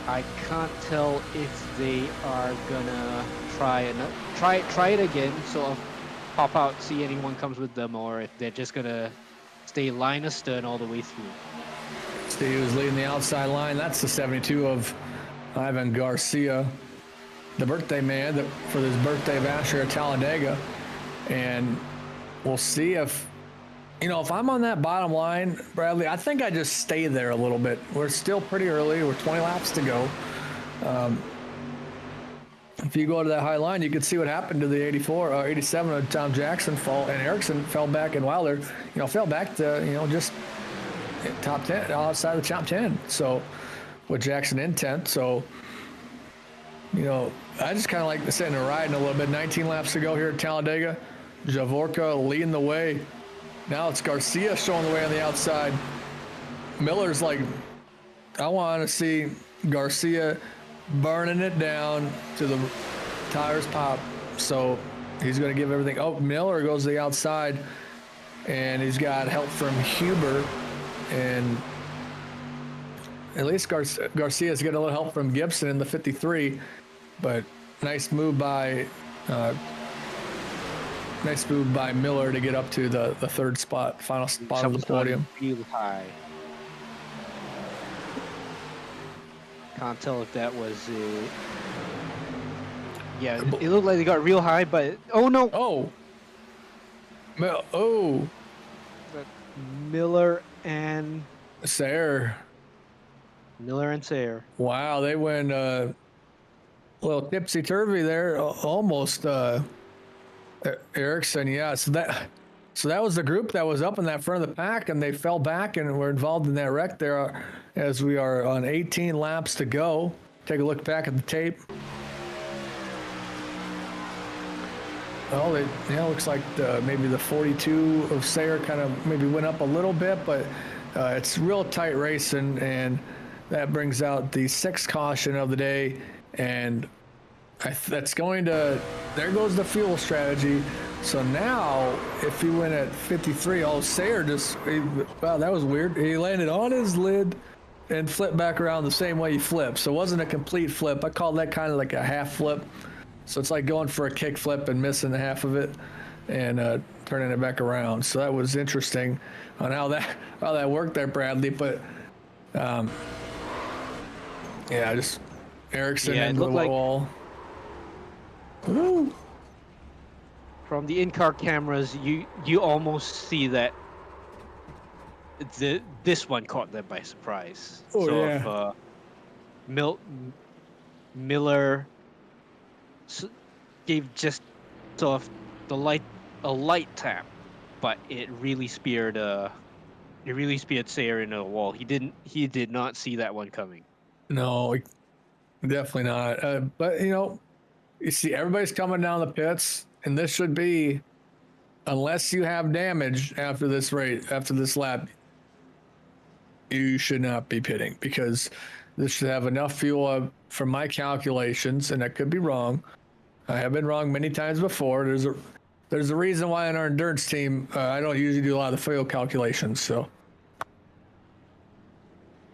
I can't tell if they are gonna try it again, sort of pop out, see anyone comes with them, or if they're just gonna stay line astern all the way through. Steve is leading the outside line. That's the 72 of Ivan Garcia, the birthday man for this birthday bash here at Talladega, and we'll see if I'm on that bottom line, Bradley, I think I just stay there a little bit. We're still pretty early. We're 20 laps to go. If you go to that high line, you can see what happened to the 87 of Tom Jackson fall, and Ericsson fell back, and Wilder, fell back to, just top 10, outside the top 10. So with Jackson in 10th. So, I just kind of like sitting and riding a little bit. 19 laps to go here at Talladega. Javorka leading the way. Now it's Garcia showing the way on the outside. Miller's like, I want to see Garcia burning it down to the tires pop. So he's going to give everything. Oh, Miller goes to the outside, and he's got help from Huber. And at least Garcia's getting a little help from Gibson in the 53. But nice move by Miller to get up to the third spot, final spot of the podium. Real high. Can't tell if that was yeah, it looked like they got real high, but oh no! Oh. Oh. Miller and Sayer. Sayer. Wow, they went a little tipsy turvy there, almost. Ericsson, yeah. So that was the group that was up in that front of the pack, and they fell back and were involved in that wreck there. As we are on 18 laps to go, take a look back at the tape. Oh, it looks like maybe the 42 of Sayer kind of maybe went up a little bit, but it's real tight racing, and that brings out the 6th caution of the day, and that's going to, there goes the fuel strategy. So now, if he went at 53, Sayer wow, that was weird. He landed on his lid and flipped back around the same way he flipped. So it wasn't a complete flip. I call that kind of like a half flip. So it's like going for a kick flip and missing the half of it and turning it back around. So that was interesting on how that worked there, Bradley. But yeah, just Ericsson into the wall. Woo. From the in-car cameras, you almost see that this one caught them by surprise. Oh, so yeah. If Miller gave just sort of a light tap, but it really speared Sayer into the wall. He did not see that one coming. No, definitely not. But you see everybody's coming down the pits, and this should be, unless you have damage after this lap, you should not be pitting, because this should have enough fuel from my calculations, and I could be wrong. I have been wrong many times before. There's a reason why in our endurance team I don't usually do a lot of the fuel calculations. So,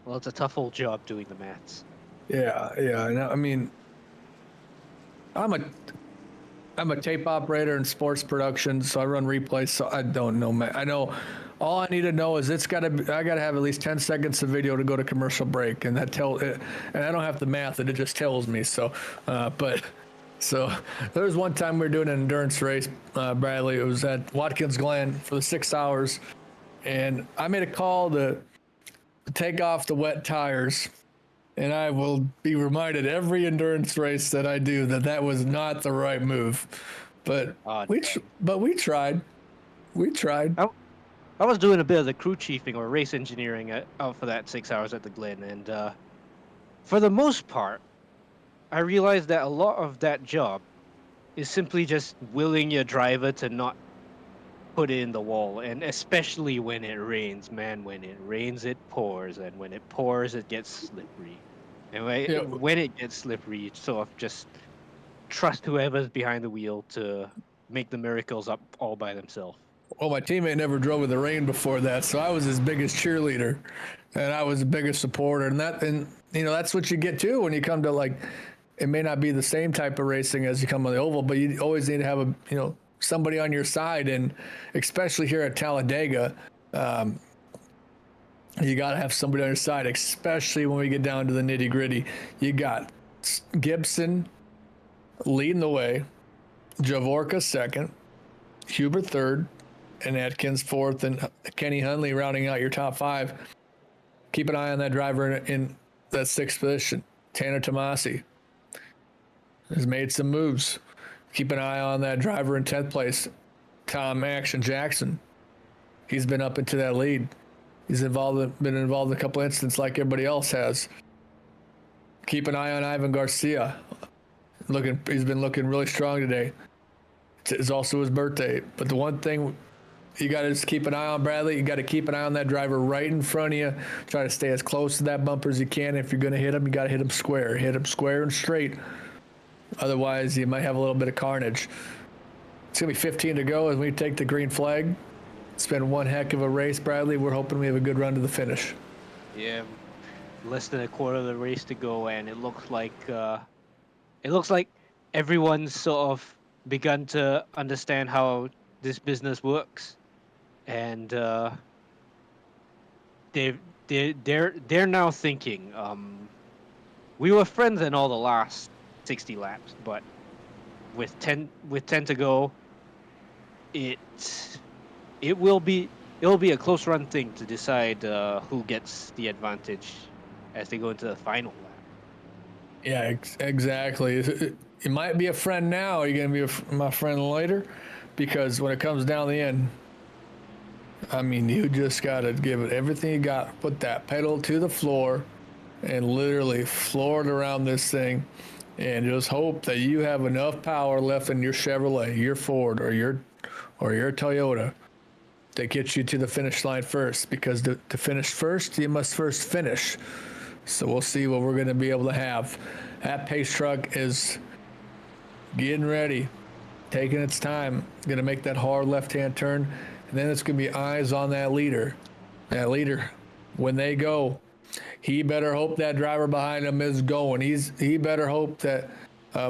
well, it's a tough old job doing the maths. Yeah. I mean, I'm a tape operator in sports production, so I run replays. So I don't know, man. I know all I need to know is I gotta have at least 10 seconds of video to go to commercial break, and and I don't have to math it. It just tells me. So, So there was one time we were doing an endurance race, Bradley. It was at Watkins Glen for the 6 hours, and I made a call to take off the wet tires. And I will be reminded every endurance race that I do that was not the right move. But we tried. We tried. I was doing a bit of the crew chiefing or race engineering out for that 6 hours at the Glen, and for the most part, I realized that a lot of that job is simply just willing your driver to not put it in the wall, and especially when it rains, man. When it rains, it pours, and when it pours, it gets slippery. And when it gets slippery, you sort of just trust whoever's behind the wheel to make the miracles up all by themselves. Well, my teammate never drove in the rain before that, so I was his biggest cheerleader, and I was the biggest supporter, and that's what you get too when you come to, like, it may not be the same type of racing as you come on the oval, but you always need to have somebody on your side, and especially here at Talladega, you got to have somebody on your side, especially when we get down to the nitty gritty. You got Gibson leading the way, Javorka second, Huber third, and Atkins fourth, and Kenny Hunley rounding out your top 5. Keep an eye on that driver in that 6th position. Tanner Tomasi has made some moves. Keep an eye on that driver in 10th place, Tom Action Jackson. He's been up into that lead. He's been involved in a couple incidents like everybody else has. Keep an eye on Ivan Garcia. He's been looking really strong today. It's also his birthday. But the one thing you got to just keep an eye on, Bradley, you got to keep an eye on that driver right in front of you. Try to stay as close to that bumper as you can. If you're going to hit him, you got to hit him square. Hit him square and straight. Otherwise, you might have a little bit of carnage. It's going to be 15 to go as we take the green flag. It's been one heck of a race, Bradley. We're hoping we have a good run to the finish. Yeah, less than a quarter of the race to go, and it looks like everyone's sort of begun to understand how this business works, and they're now thinking, we were friends in all the last 60 laps, but with 10 to go, it'll be a close run thing to decide who gets the advantage as they go into the final lap. Yeah, exactly. You might be a friend now. You're gonna be my friend later, because when it comes down the end, I mean, you just gotta give it everything you got. Put that pedal to the floor, and literally floor it around this thing, and just hope that you have enough power left in your Chevrolet, your Ford, or your Toyota to get you to the finish line first. Because to finish first, you must first finish. So we'll see what we're going to be able to have. That pace truck is getting ready, taking its time, going to make that hard left-hand turn, and then it's going to be eyes on that leader. That leader, when they go, he better hope that driver behind him is going. He better hope that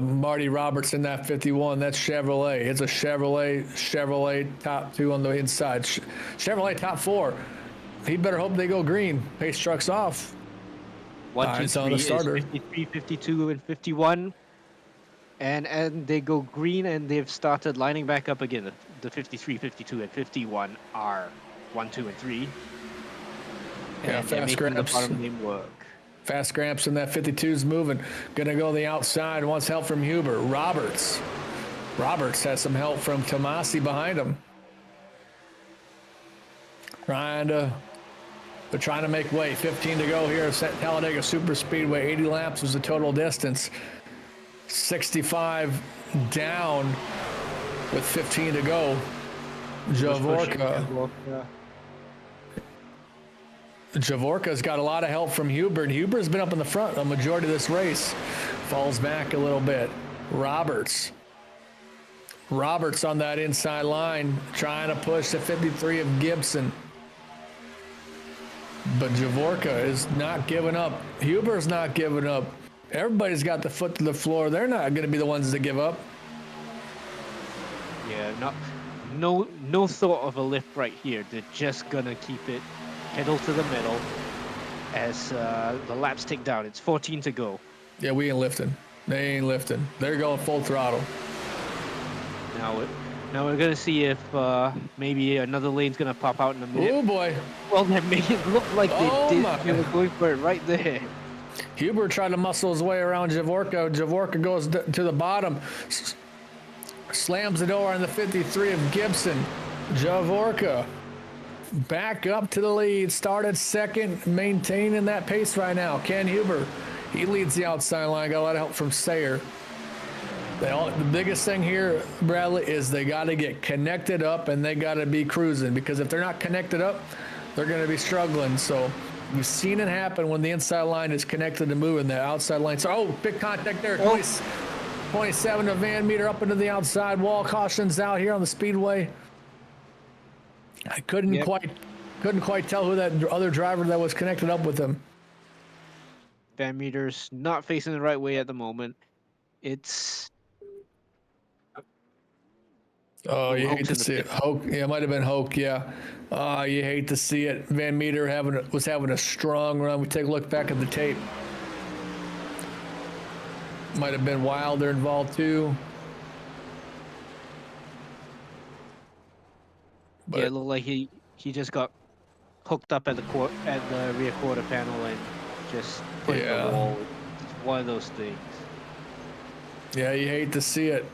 Marty Roberts in that 51, that's Chevrolet. It's a Chevrolet top 2 on the inside. Chevrolet top 4. He better hope they go green. Pace truck's off. 1, 2, 3 is starter. 53, 52, and 51. And they go green, and they've started lining back up again. The 53, 52, and 51 are 1, 2, and 3. Yeah, and they're fast making the Gramps. bottom lane work. Fast Gramps in that 52's moving. Gonna go the outside. Wants help from Huber. Roberts has some help from Tomasi behind him. They're trying to make way. 15 to go here at Talladega Super Speedway. 80 laps was the total distance. 65 down with 15 to go. Javorka's got a lot of help from Huber, and Huber's been up in the front a majority of this race. Falls back a little bit. Roberts on that inside line, trying to push the 53 of Gibson. But Javorka is not giving up. Huber's not giving up. Everybody's got the foot to the floor. They're not going to be the ones that give up. Yeah, no thought of a lift right here. They're just gonna keep it pedal to the middle as the laps tick down. It's 14 to go. Yeah, we ain't lifting. They ain't lifting. They're going full throttle. Now we're gonna see if maybe another lane's gonna pop out in a minute. Oh boy! Well, they made it look like they did. They were going for it right there. Huber tried to muscle his way around Javorka. Javorka goes to the bottom, slams the door on the 53 of Gibson. Javorka back up to the lead, started second, maintaining that pace right now. Ken Huber, he leads the outside line. Got a lot of help from Sayer. The biggest thing here, Bradley, is they got to get connected up, and they got to be cruising, because if they're not connected up, they're going to be struggling. So we've seen it happen when the inside line is connected and moving. The outside line. So, big contact there. 27 of Van Meter up into the outside wall. Cautions out here on the speedway. I couldn't quite tell who that other driver that was connected up with him. Van Meter's not facing the right way at the moment. It's Oh, you hate to see it. Hoke, yeah, it might have been Hoke, yeah. You hate to see it. Van Meter was having a strong run. We take a look back at the tape. Might have been Wilder involved too. But yeah, it looked like he just got hooked up at the rear quarter panel and just put it in the wall. It's one of those things. Yeah, you hate to see it.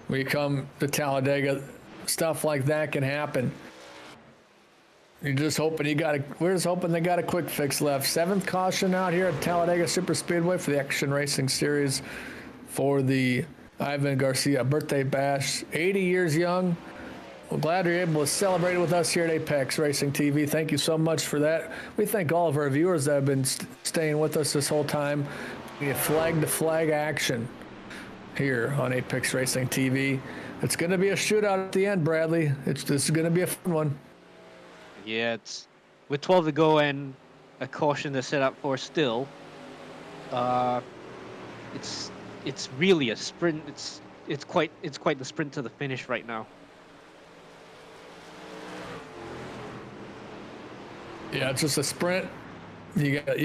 When you come to Talladega, stuff like that can happen. You're just hoping we're just hoping they got a quick fix left. 7th caution out here at Talladega Super Speedway for the Action Racing Series for the Ivan Garcia birthday bash. 80 years young. We're glad you're able to celebrate it with us here at Apex Racing TV. Thank you so much for that. We thank all of our viewers that have been staying with us this whole time. We have flag-to-flag action here on Apex Racing TV. It's going to be a shootout at the end, Bradley. This is going to be a fun one. Yeah, it's with 12 to go and a caution to set up for still. It's really a sprint. It's quite the sprint to the finish right now. Yeah, it's just a sprint. You got,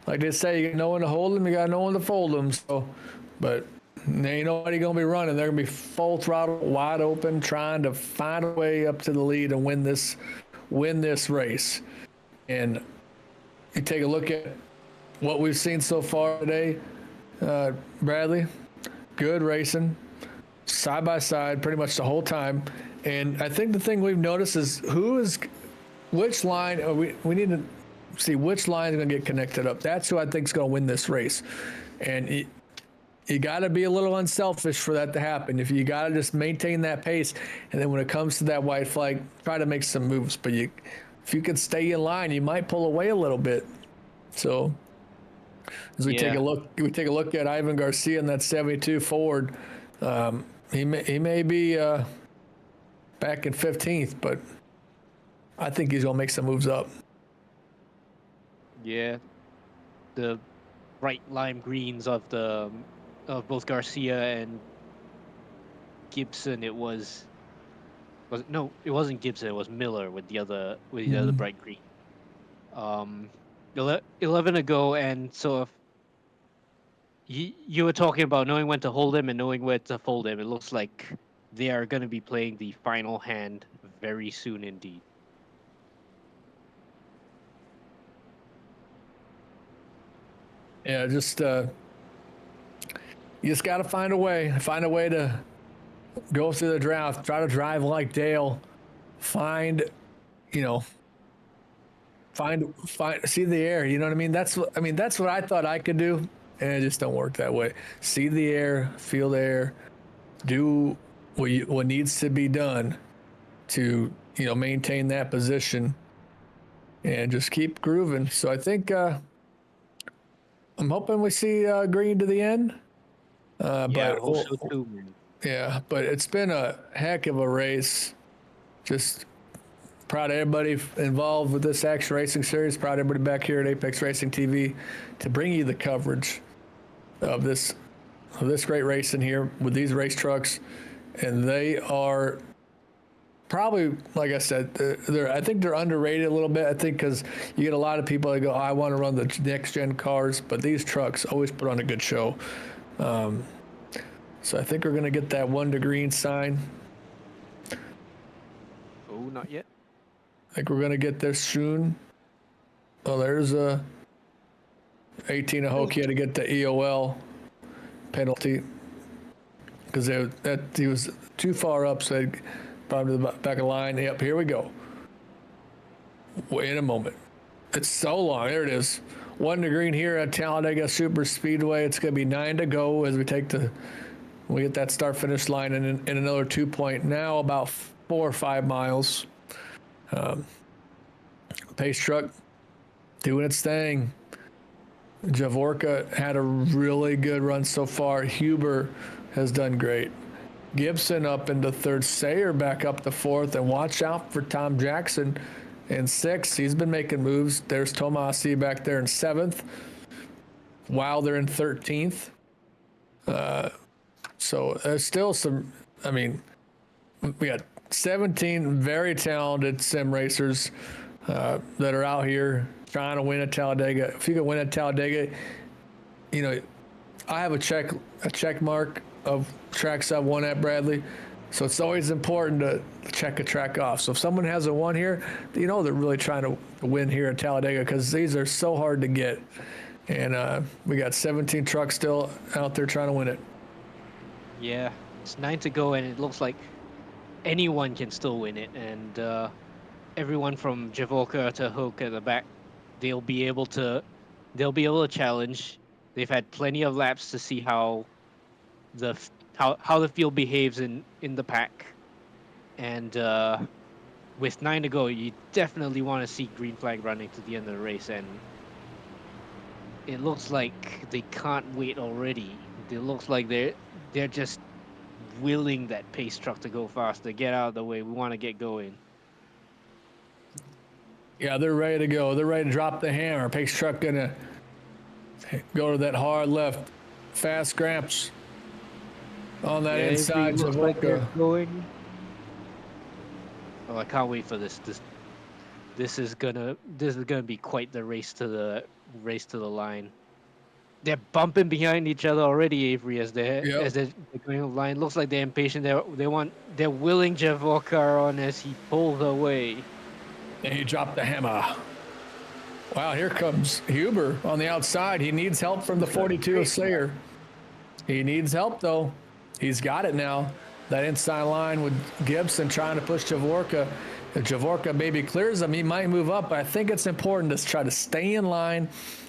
like they say, you got no one to hold them, you got no one to fold them. So, but ain't nobody gonna be running. They're gonna be full throttle, wide open, trying to find a way up to the lead and win this race. And you take a look at what we've seen so far today, Bradley. Good racing, side by side, pretty much the whole time. And I think the thing we've noticed is which line. We need to see which line is going to get connected up. That's who I think is going to win this race. And you got to be a little unselfish for that to happen. If you got to just maintain that pace, and then when it comes to that white flag, try to make some moves. But if you can stay in line, you might pull away a little bit. So as we take a look at Ivan Garcia in that 72 Ford, he may be back in 15th, but I think he's gonna make some moves up. Yeah, the bright lime greens of both Garcia and Gibson. It wasn't Gibson. It was Miller with the other bright green. 11 to go, and so if you were talking about knowing when to hold him and knowing where to fold him, it looks like they are going to be playing the final hand very soon indeed. Yeah, just you just got to find a way to go through the draft. Try to drive like Dale. Find see the air. You know what I mean? That's what I thought I could do, and it just don't work that way. See the air, feel the air, do what needs to be done to maintain that position, and just keep grooving. So I think I'm hoping we see green to the end. But it's been a heck of a race. Just proud of everybody involved with this Action Racing Series. Proud of everybody back here at Apex Racing TV to bring you the coverage of this great racing here with these race trucks. And they are probably, like I said, I think they're underrated a little bit. I think because you get a lot of people that go, I want to run the next gen cars, but these trucks always put on a good show. So I think we're going to get that 1 to green sign. Oh, not yet. I think we're going to get this soon. Oh, there's 18 Ahokia to get the EOL penalty because he was too far up, so they brought him to the back of the line. Yep, here we go. Wait a moment. It's so long. There it is. 1 to green here at Talladega Super Speedway. It's going to be 9 to go as we get that start finish line in another 2 point, now about 4 or 5 miles. Pace truck doing its thing. Javorka had a really good run so far. Huber has done great. Gibson up into 3rd. Sayer back up to 4th. And watch out for Tom Jackson in 6th. He's been making moves. There's Tomasi back there in 7th. Wilder in 13th. So there's still some, we got 17 very talented sim racers that are out here trying to win at Talladega. If you can win at Talladega, I have a check mark of tracks I've won at, Bradley. So it's always important to check a track off. So if someone has a 1 here, they're really trying to win here at Talladega because these are so hard to get. And we got 17 trucks still out there trying to win it. Yeah, it's 9 to go, and it looks like anyone can still win it. And everyone from Javorka to Hook at the back, they'll be able to challenge. They've had plenty of laps to see how the field behaves in the pack. And with 9 to go, you definitely want to see green flag running to the end of the race. And it looks like they can't wait already. It looks like they're just willing that pace truck to go faster. Get out of the way. We want to get going. Yeah, they're ready to go. They're ready to drop the hammer. Pace truck gonna go to that hard left. Fast Gramps on that inside. Looks like they're going. Oh, I can't wait for this. This is gonna be quite the race to race to the line. They're bumping behind each other already, Avery, as they're going to the line. Looks like they're impatient. They're willing Javorka on as he pulls away. And he dropped the hammer. Wow, here comes Huber on the outside. He needs help from the 42 of Sayer. He needs help though. He's got it now. That inside line with Gibson trying to push Javorka. If Javorka maybe clears him, he might move up. But I think it's important to try to stay in line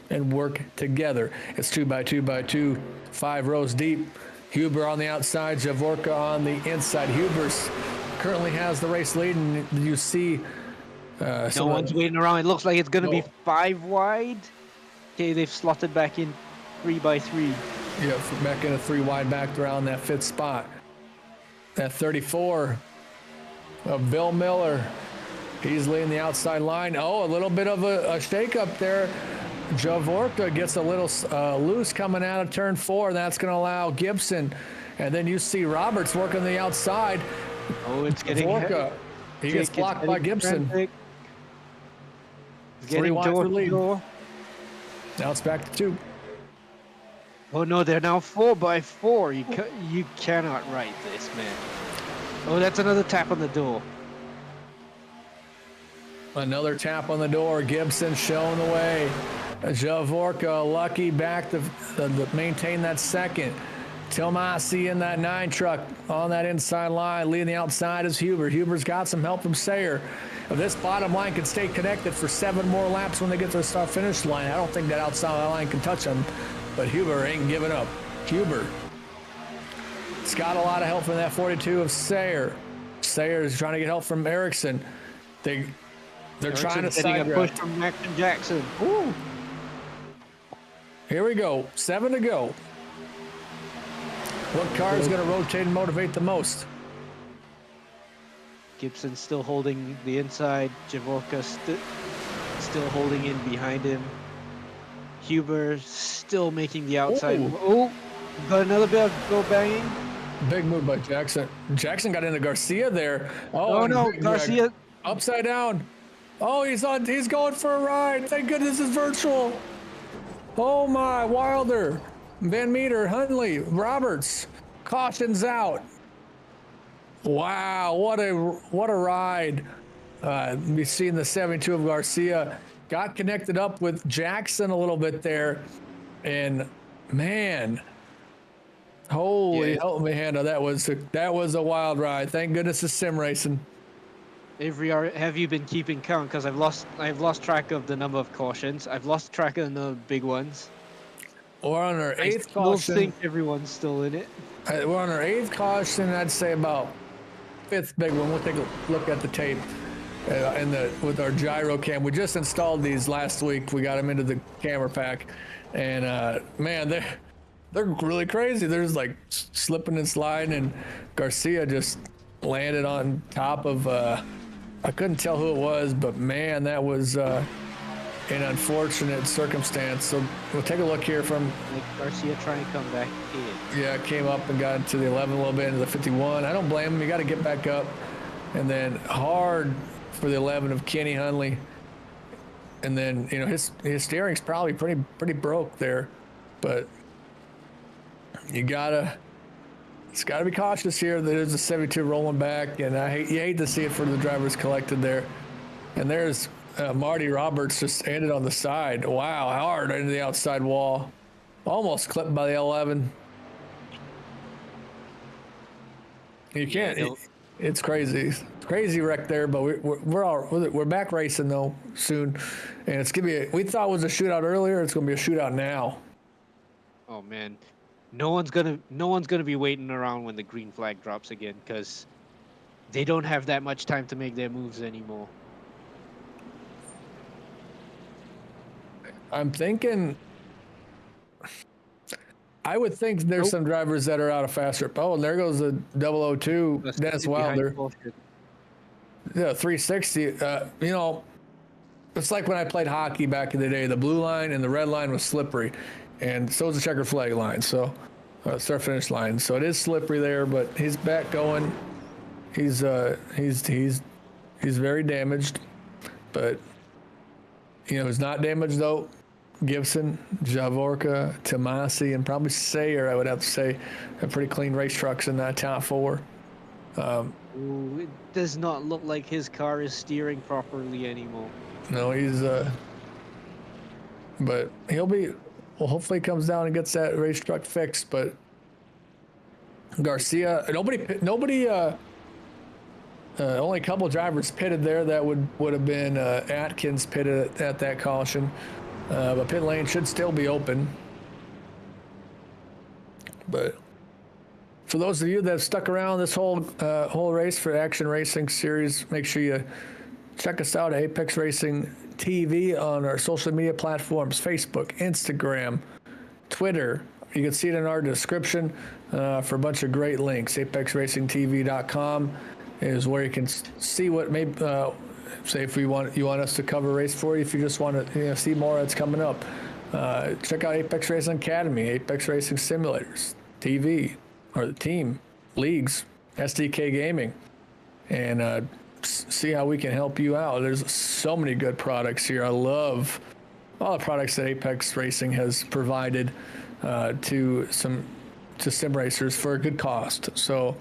and work together. It's 2 by 2 by 2, 5 rows deep. Huber on the outside, Javorka on the inside. Huber's currently has the race lead, and you see no one's waiting around. It looks like it's going to be 5 wide. Okay, they've slotted back in 3 by 3. Yeah, back in a 3 wide back around that 5th spot. That 34 of Bill Miller. He's leading the outside line. Oh, a little bit of a shake up there. Javorka gets a little loose coming out of turn 4. That's going to allow Gibson. And then you see Roberts working the outside. Oh, it's getting Javorka. He gets blocked by Gibson. Frantic. 3 wide for lead. Door. Now it's back to 2. Oh no, they're now 4 by 4. You cannot write this, man. Oh, that's another tap on the door. Another tap on the door. Gibson showing the way. Javorka lucky back to maintain that second. Tomasi in that 9 truck on that inside line. Leading the outside is Huber. Huber's got some help from Sayer. If this bottom line can stay connected for 7 more laps when they get to the start-finish line, I don't think that outside line can touch them. But Huber ain't giving up. Huber. It's got a lot of help from that 42 of Sayer. Sayer is trying to get help from Erickson. They're trying to side a push from Max and Jackson. Ooh. Here we go. 7 to go. What car is going to rotate and motivate the most? Gibson still holding the inside. Javorka still holding in behind him. Huber still making the outside. Oh, got another bit of go banging. Big move by Jackson. Jackson got into Garcia there. Oh no, Garcia upside down. Oh, he's going for a ride. Thank goodness it's virtual. Oh my, Wilder, Van Meter, Hundley, Roberts, cautions out. Wow, what a ride. We've seen the 72 of Garcia got connected up with Jackson a little bit there, and man, holy help me, Hannah, that was a wild ride. Thank goodness it's sim racing. Avery, have you been keeping count? Because I've lost track of the number of cautions. I've lost track of the big ones. We're on our 8th caution. I think everyone's still in it. We're on our 8th caution. I'd say about 5th big one. We'll take a look at the tape with our gyro cam. We just installed these last week. We got them into the camera pack, and man, they're really crazy. There's like slipping and sliding, and Garcia just landed on top of. I couldn't tell who it was, but man, that was an unfortunate circumstance. So we'll take a look here from Garcia trying to come back in. Yeah, came up and got into the 11 a little bit, into the 51. I don't blame him. You got to get back up. And then hard for the 11 of Kenny Hundley. And then, you know, his steering's probably pretty broke there. But it's got to be cautious here. There's a 72 rolling back, and you hate to see it for the drivers collected there. And there's Marty Roberts just ended on the side. Wow, hard into the outside wall. Almost clipped by the 11. You can't. It's crazy. It's crazy wreck there, but we're back racing though soon, and it's gonna be. We thought it was a shootout earlier. It's gonna be a shootout now. Oh man, no one's gonna be waiting around when the green flag drops again, because they don't have that much time to make their moves anymore. I'm thinking. I would think there's some drivers that are out of faster. Oh, and there goes the 002, Dennis Wilder. Yeah, 360. You know, it's like when I played hockey back in the day. The blue line and the red line was slippery, and so is the checker flag line. So, start finish line. So it is slippery there, but he's back going. He's very damaged, but you know, he's not damaged though. Gibson, Javorka, Tomasi, and probably Sayer, I would have to say, have pretty clean race trucks in that top 4. Ooh, it does not look like his car is steering properly anymore. No, he's but he'll be. Well, hopefully, he comes down and gets that race truck fixed. But Garcia, nobody. Only a couple drivers pitted there. That would have been Atkins pitted at that caution, but pit lane should still be open. But for those of you that have stuck around this whole race for Action Racing Series, make sure you check us out at Apex Racing TV on our social media platforms, Facebook, Instagram, Twitter. You can see it in our description for a bunch of great links. ApexRacingTV.com is where you can see what maybe, say if you want us to cover a race for you, if you just want to see more that's coming up. Check out Apex Racing Academy, Apex Racing Simulators, TV, or the team, leagues, SDK Gaming, and see how we can help you out. There's so many good products here. I love all the products that Apex Racing has provided to sim racers for a good cost. So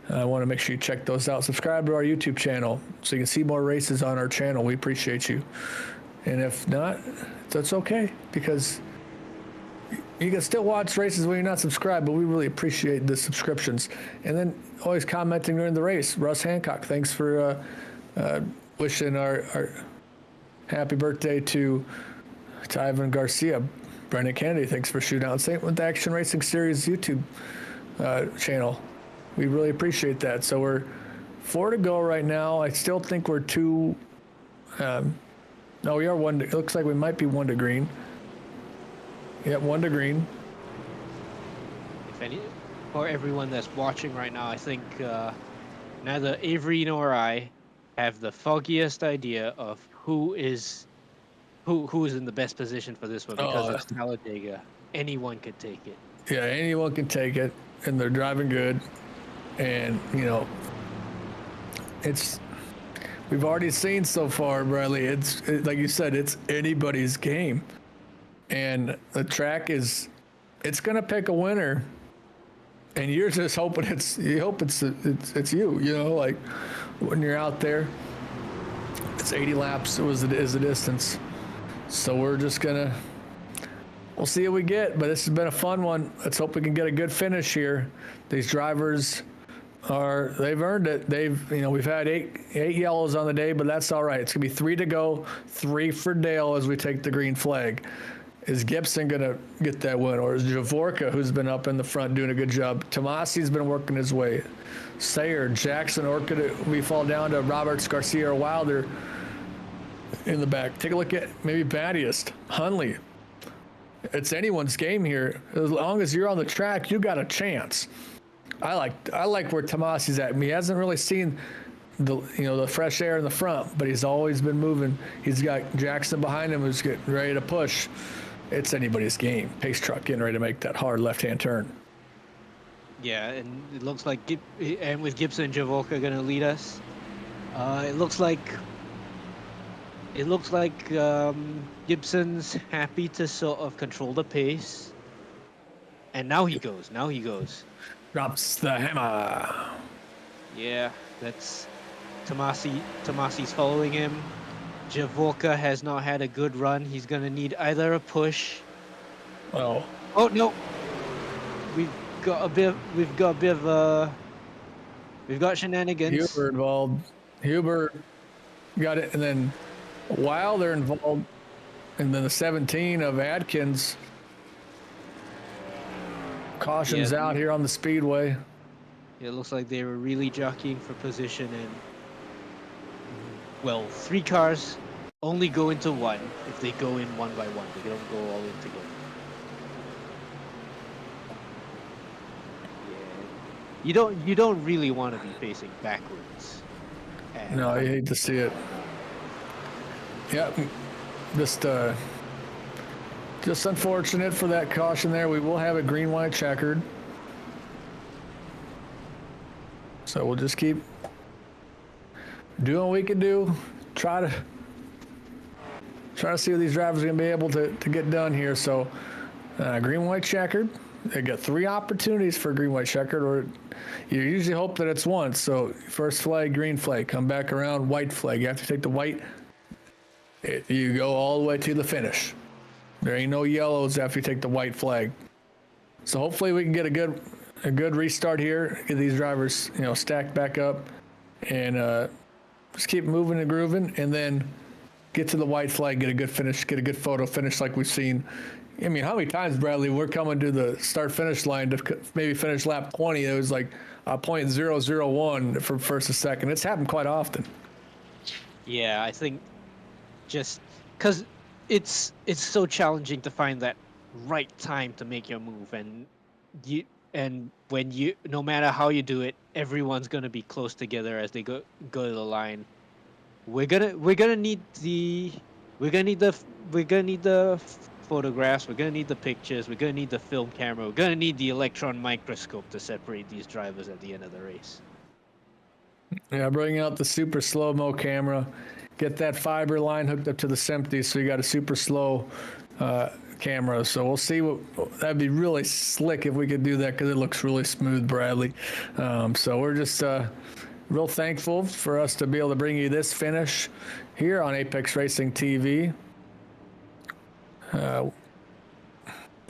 I want to make sure you check those out. Subscribe to our YouTube channel so you can see more races on our channel. We appreciate you. And if not, that's okay, because you can still watch races when you're not subscribed, but we really appreciate the subscriptions. And then always commenting during the race. Russ Hancock, thanks for wishing our happy birthday to Ivan Garcia. Brendan Kennedy, thanks for shooting out. Same with the Action Racing Series YouTube channel. We really appreciate that. So we're 4 to go right now. I still think we're 2. No, we are 1. It looks like we might be 1 to green. Yep, 1 to green. If any, for everyone that's watching right now, I think neither Avery nor I have the foggiest idea of who is in the best position for this one, because it's Talladega. Anyone could take it. Yeah, anyone can take it, and they're driving good. And we've already seen so far, Bradley. It's like you said, it's anybody's game. And the track it's gonna pick a winner, and you're just hoping it's you, like when you're out there. It's 80 laps is the distance, so we'll see what we get. But this has been a fun one. Let's hope we can get a good finish here. These drivers they've earned it. We've had eight yellows on the day, but that's all right. It's gonna be 3 to go, 3 for Dale as we take the green flag. Is Gibson going to get that win, or is Javorka, who's been up in the front, doing a good job? Tomasi's been working his way. Sayer, Jackson, or could we fall down to Roberts, Garcia, or Wilder in the back? Take a look at maybe Battiest, Hunley. It's anyone's game here. As long as you're on the track, you got a chance. I like where Tomasi's at. He hasn't really seen the fresh air in the front, but he's always been moving. He's got Jackson behind him who's getting ready to push. It's anybody's game. Pace truck getting ready to make that hard left-hand turn. Yeah, and it looks like with Gibson and Javorka going to lead us. It looks like Gibson's happy to sort of control the pace. And now he goes. Drops the hammer. Yeah, that's Tomasi's following him. Javorka has not had a good run. He's gonna need either a push. Oh no. We've got shenanigans. Huber involved. Huber got it, and then Wilder involved, and then the 17 of Adkins. Caution's out here on the speedway. It looks like they were really jockeying for position, and well, 3 cars only go into 1 if they go in 1 by 1. They don't go all in together. Yeah. You don't really want to be facing backwards. No, I hate to see it. Yeah, just unfortunate for that caution there. We will have a green, white checkered. So we'll just keep doing what we can do. Try to trying to see what these drivers are going to be able to get done here. So green, white, checkered. They got 3 opportunities for green, white, checkered, or you usually hope that it's once. So first flag, green flag, come back around, white flag. You have to take the white. You go all the way to the finish. There ain't no yellows after you take the white flag. So hopefully we can get a good restart here. Get these drivers, stacked back up, and just keep moving and grooving, and then get to the white flag, get a good finish, get a good photo finish like we've seen. I mean, how many times, Bradley, we're coming to the start-finish line to maybe finish lap 20. It was like a .001 for first and second. It's happened quite often. Yeah, I think just because it's so challenging to find that right time to make your move, and when you, no matter how you do it, everyone's gonna be close together as they go to the line. We're gonna need the photographs, we're gonna need the pictures, we're gonna need the film camera, we're gonna need the electron microscope to separate these drivers at the end of the race. Yeah, bring out the super slow-mo camera, get that fiber line hooked up to the SMPTE, so you got a super slow camera. So we'll see that'd be really slick if we could do that, because it looks really smooth, Bradley. So we're just real thankful for us to be able to bring you this finish here on Apex Racing TV. We'll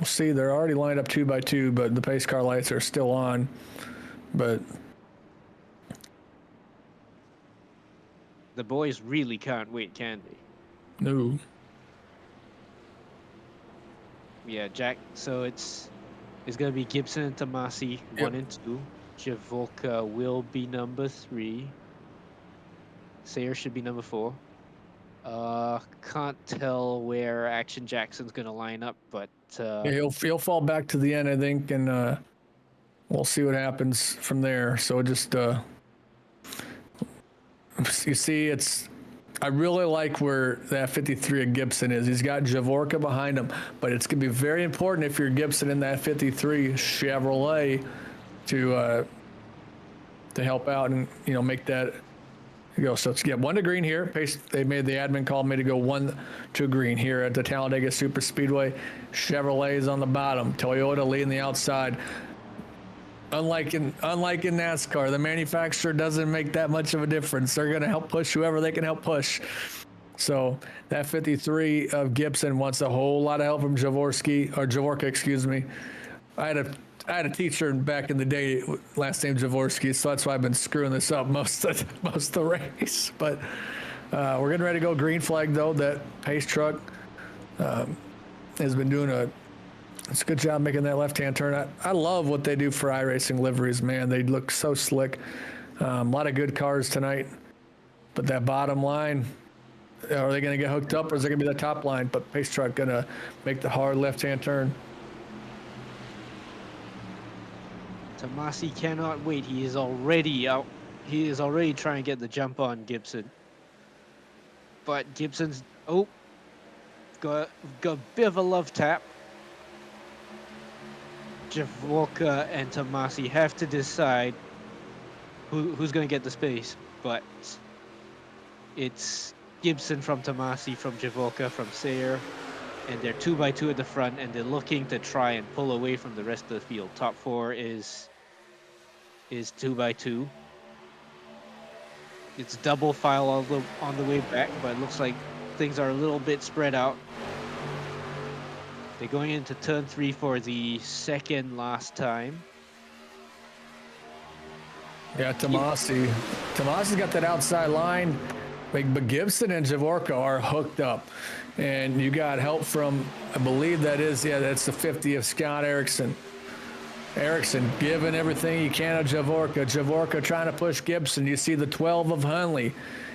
see, they're already lined up 2 by 2, but the pace car lights are still on. But the boys really can't wait, can they? no. Yeah, Jack. So it's gonna be Gibson and Tomasi, 1 and 2. Javorka will be number 3. Sayer should be number 4. Can't tell where Action Jackson's gonna line up, but Yeah, he'll fall back to the end, I think, and we'll see what happens from there. So just you see, I really like where that 53 of Gibson is. He's got Javorka behind him, but it's gonna be very important if you're Gibson in that 53 Chevrolet to help out and make that go. So let's get 1 to green here. They made the admin call me to go 1 to green here at the Talladega Super Speedway. Chevrolet is on the bottom. Toyota leading the outside. Unlike in NASCAR, the manufacturer doesn't make that much of a difference. They're going to help push whoever they can help push. So that 53 of Gibson wants a whole lot of help from Javorka, excuse me. I had a teacher back in the day, last name Javorski, so that's why I've been screwing this up most of the race. But we're getting ready to go green flag, though. That pace truck has been doing it's a good job making that left-hand turn. I love what they do for iRacing liveries, man. They look so slick. A lot of good cars tonight. But that bottom line, are they going to get hooked up, or is it going to be the top line? But pace truck going to make the hard left-hand turn. Tomasi cannot wait. He is already out. He is already trying to get the jump on Gibson. But Gibson's got a bit of a love tap. Javorka and Tomasi have to decide who's going to get the space, but it's Gibson from Tomasi, from Javorka, from Sayer, and they're 2 by 2 at the front, and they're looking to try and pull away from the rest of the field. Top 4 is 2 by 2. It's double file on the way back, but it looks like things are a little bit spread out. They're going into turn 3 for the second last time. Yeah, Tomasi's got that outside line, but Gibson and Javorka are hooked up. And you got help from, I believe that's the 50 of Scott Erickson. Erickson giving everything he can of Javorka. Javorka trying to push Gibson. You see the 12 of Hunley.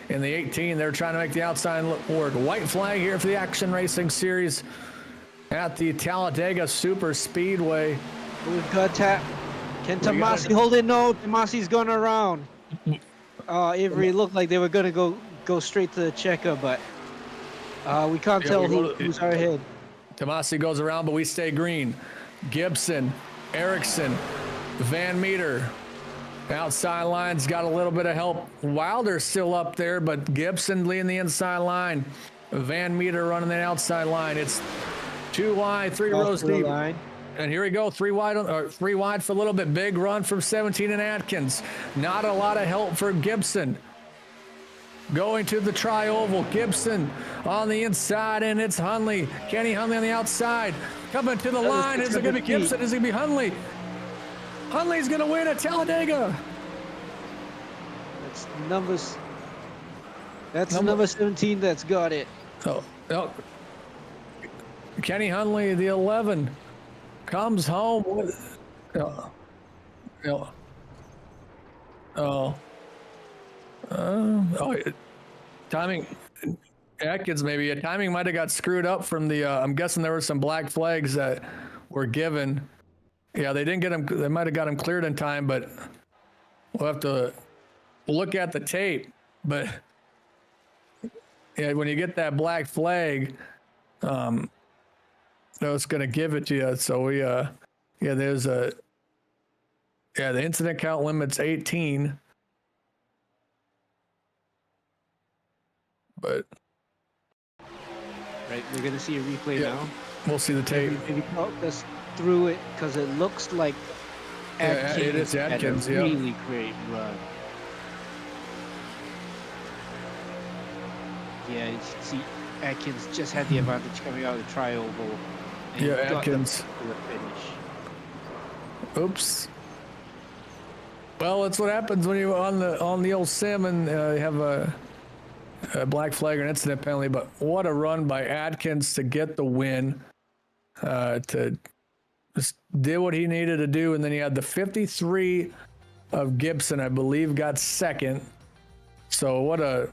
In the 18, they're trying to make the outside work. White flag here for the Action Racing Series at the Talladega Super Speedway. We've got tap. Can Tomasi hold it? No, Tomasi's going around. Avery looked like they were going to go straight to the checker, but we can't tell who's ahead. Tomasi goes around, but we stay green. Gibson, Erickson, Van Meter. Outside line's got a little bit of help. Wilder's still up there, but Gibson leading the inside line. Van Meter running the outside line. It's 2 wide, 3 rows deep. Line. And here we go, 3 wide, or 3 wide for a little bit. Big run from 17 and Atkins. Not a lot of help for Gibson. Going to the tri-oval, Gibson on the inside, and it's Hunley. Kenny Hunley on the outside. Coming to the line, is it going to be Gibson? Is it going to be Hunley? Hunley's going to win at Talladega. That's numbers. That's number 17 that's got it. Oh, Kenny Hunley, the 11, comes home with. Timing. Atkins maybe. Timing might have got screwed up from the. I'm guessing there were some black flags that were given. Yeah, they didn't get him. They might have got him cleared in time, but we'll have to look at the tape. But yeah, when you get that black flag, it's going to give it to you. So we, there's a, the incident count limit's 18. But right, we're gonna see a replay now. We'll see the tape. Maybe talk us through it because it looks like Atkins it is Atkins. had a really great run. Yeah, you can see Atkins just had the advantage coming out of the tri-oval. and got Atkins. them to the finish. Oops. Well, that's what happens when you're on the old sim and you have a black flag or an incident penalty. But what a run by Atkins to get the win, to just did what he needed to do. And then he had the 53 of Gibson, I believe, got second. So what a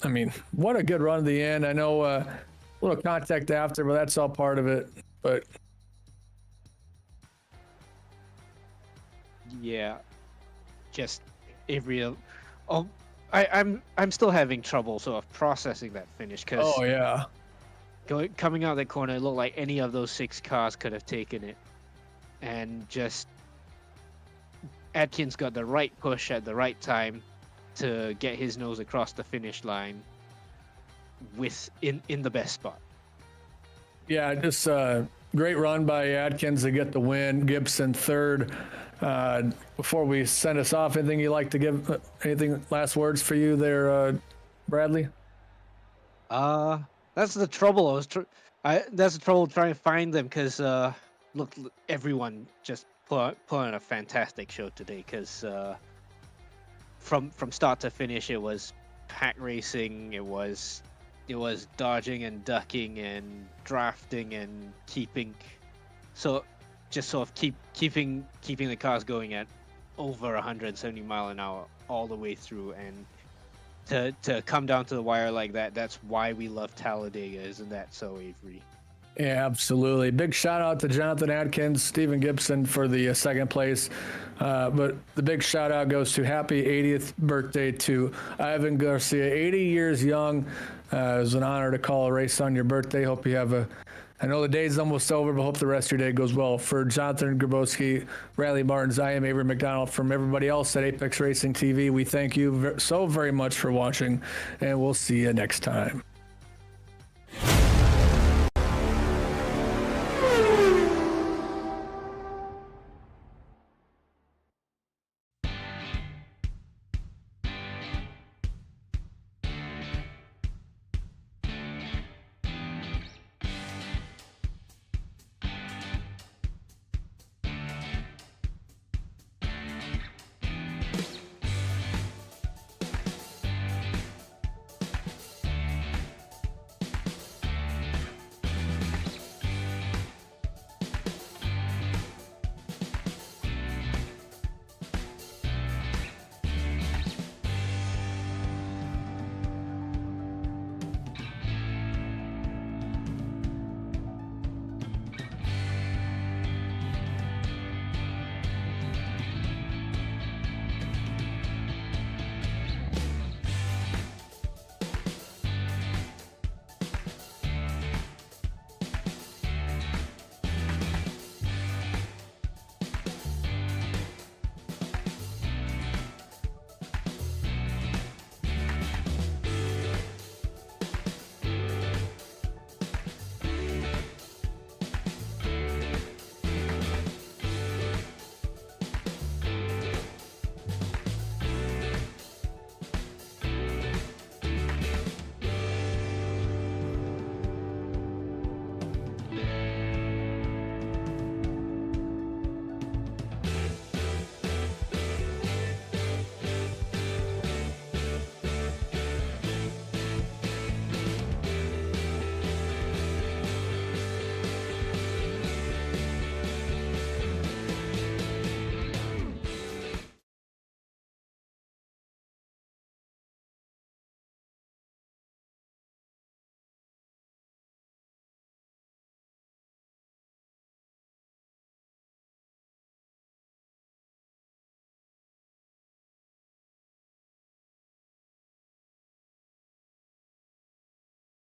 good run to the end. I know a little contact after, but that's all part of it. But yeah, just a real. Oh, I'm still having trouble sort of processing that finish because coming out of that corner, it looked like any of those 6 cars could have taken it, and just Atkins got the right push at the right time to get his nose across the finish line in the best spot. Yeah, just great run by Atkins to get the win. Gibson third. Before we send us off, anything you'd like to give? Anything last words for you there, Bradley? That's the trouble. That's the trouble trying to find them because look, everyone just put on a fantastic show today. Because from start to finish, it was pack racing. It was dodging and ducking and drafting and keeping. So just sort of keeping the cars going at over 170 mile an hour all the way through, and to come down to the wire like that, that's why we love Talladega, isn't that so, Avery? Yeah, absolutely. Big shout out to Jonathan Atkins, Stephen Gibson for the second place. But the big shout out goes to happy 80th birthday to Ivan Garcia, 80 years young. It was an honor to call a race on your birthday. Hope you have I know the day's almost over, but hope the rest of your day goes well. For Jonathan Grabowski, Riley Martins, I am Avery McDonald. From everybody else at Apex Racing TV, we thank you so very much for watching, and we'll see you next time.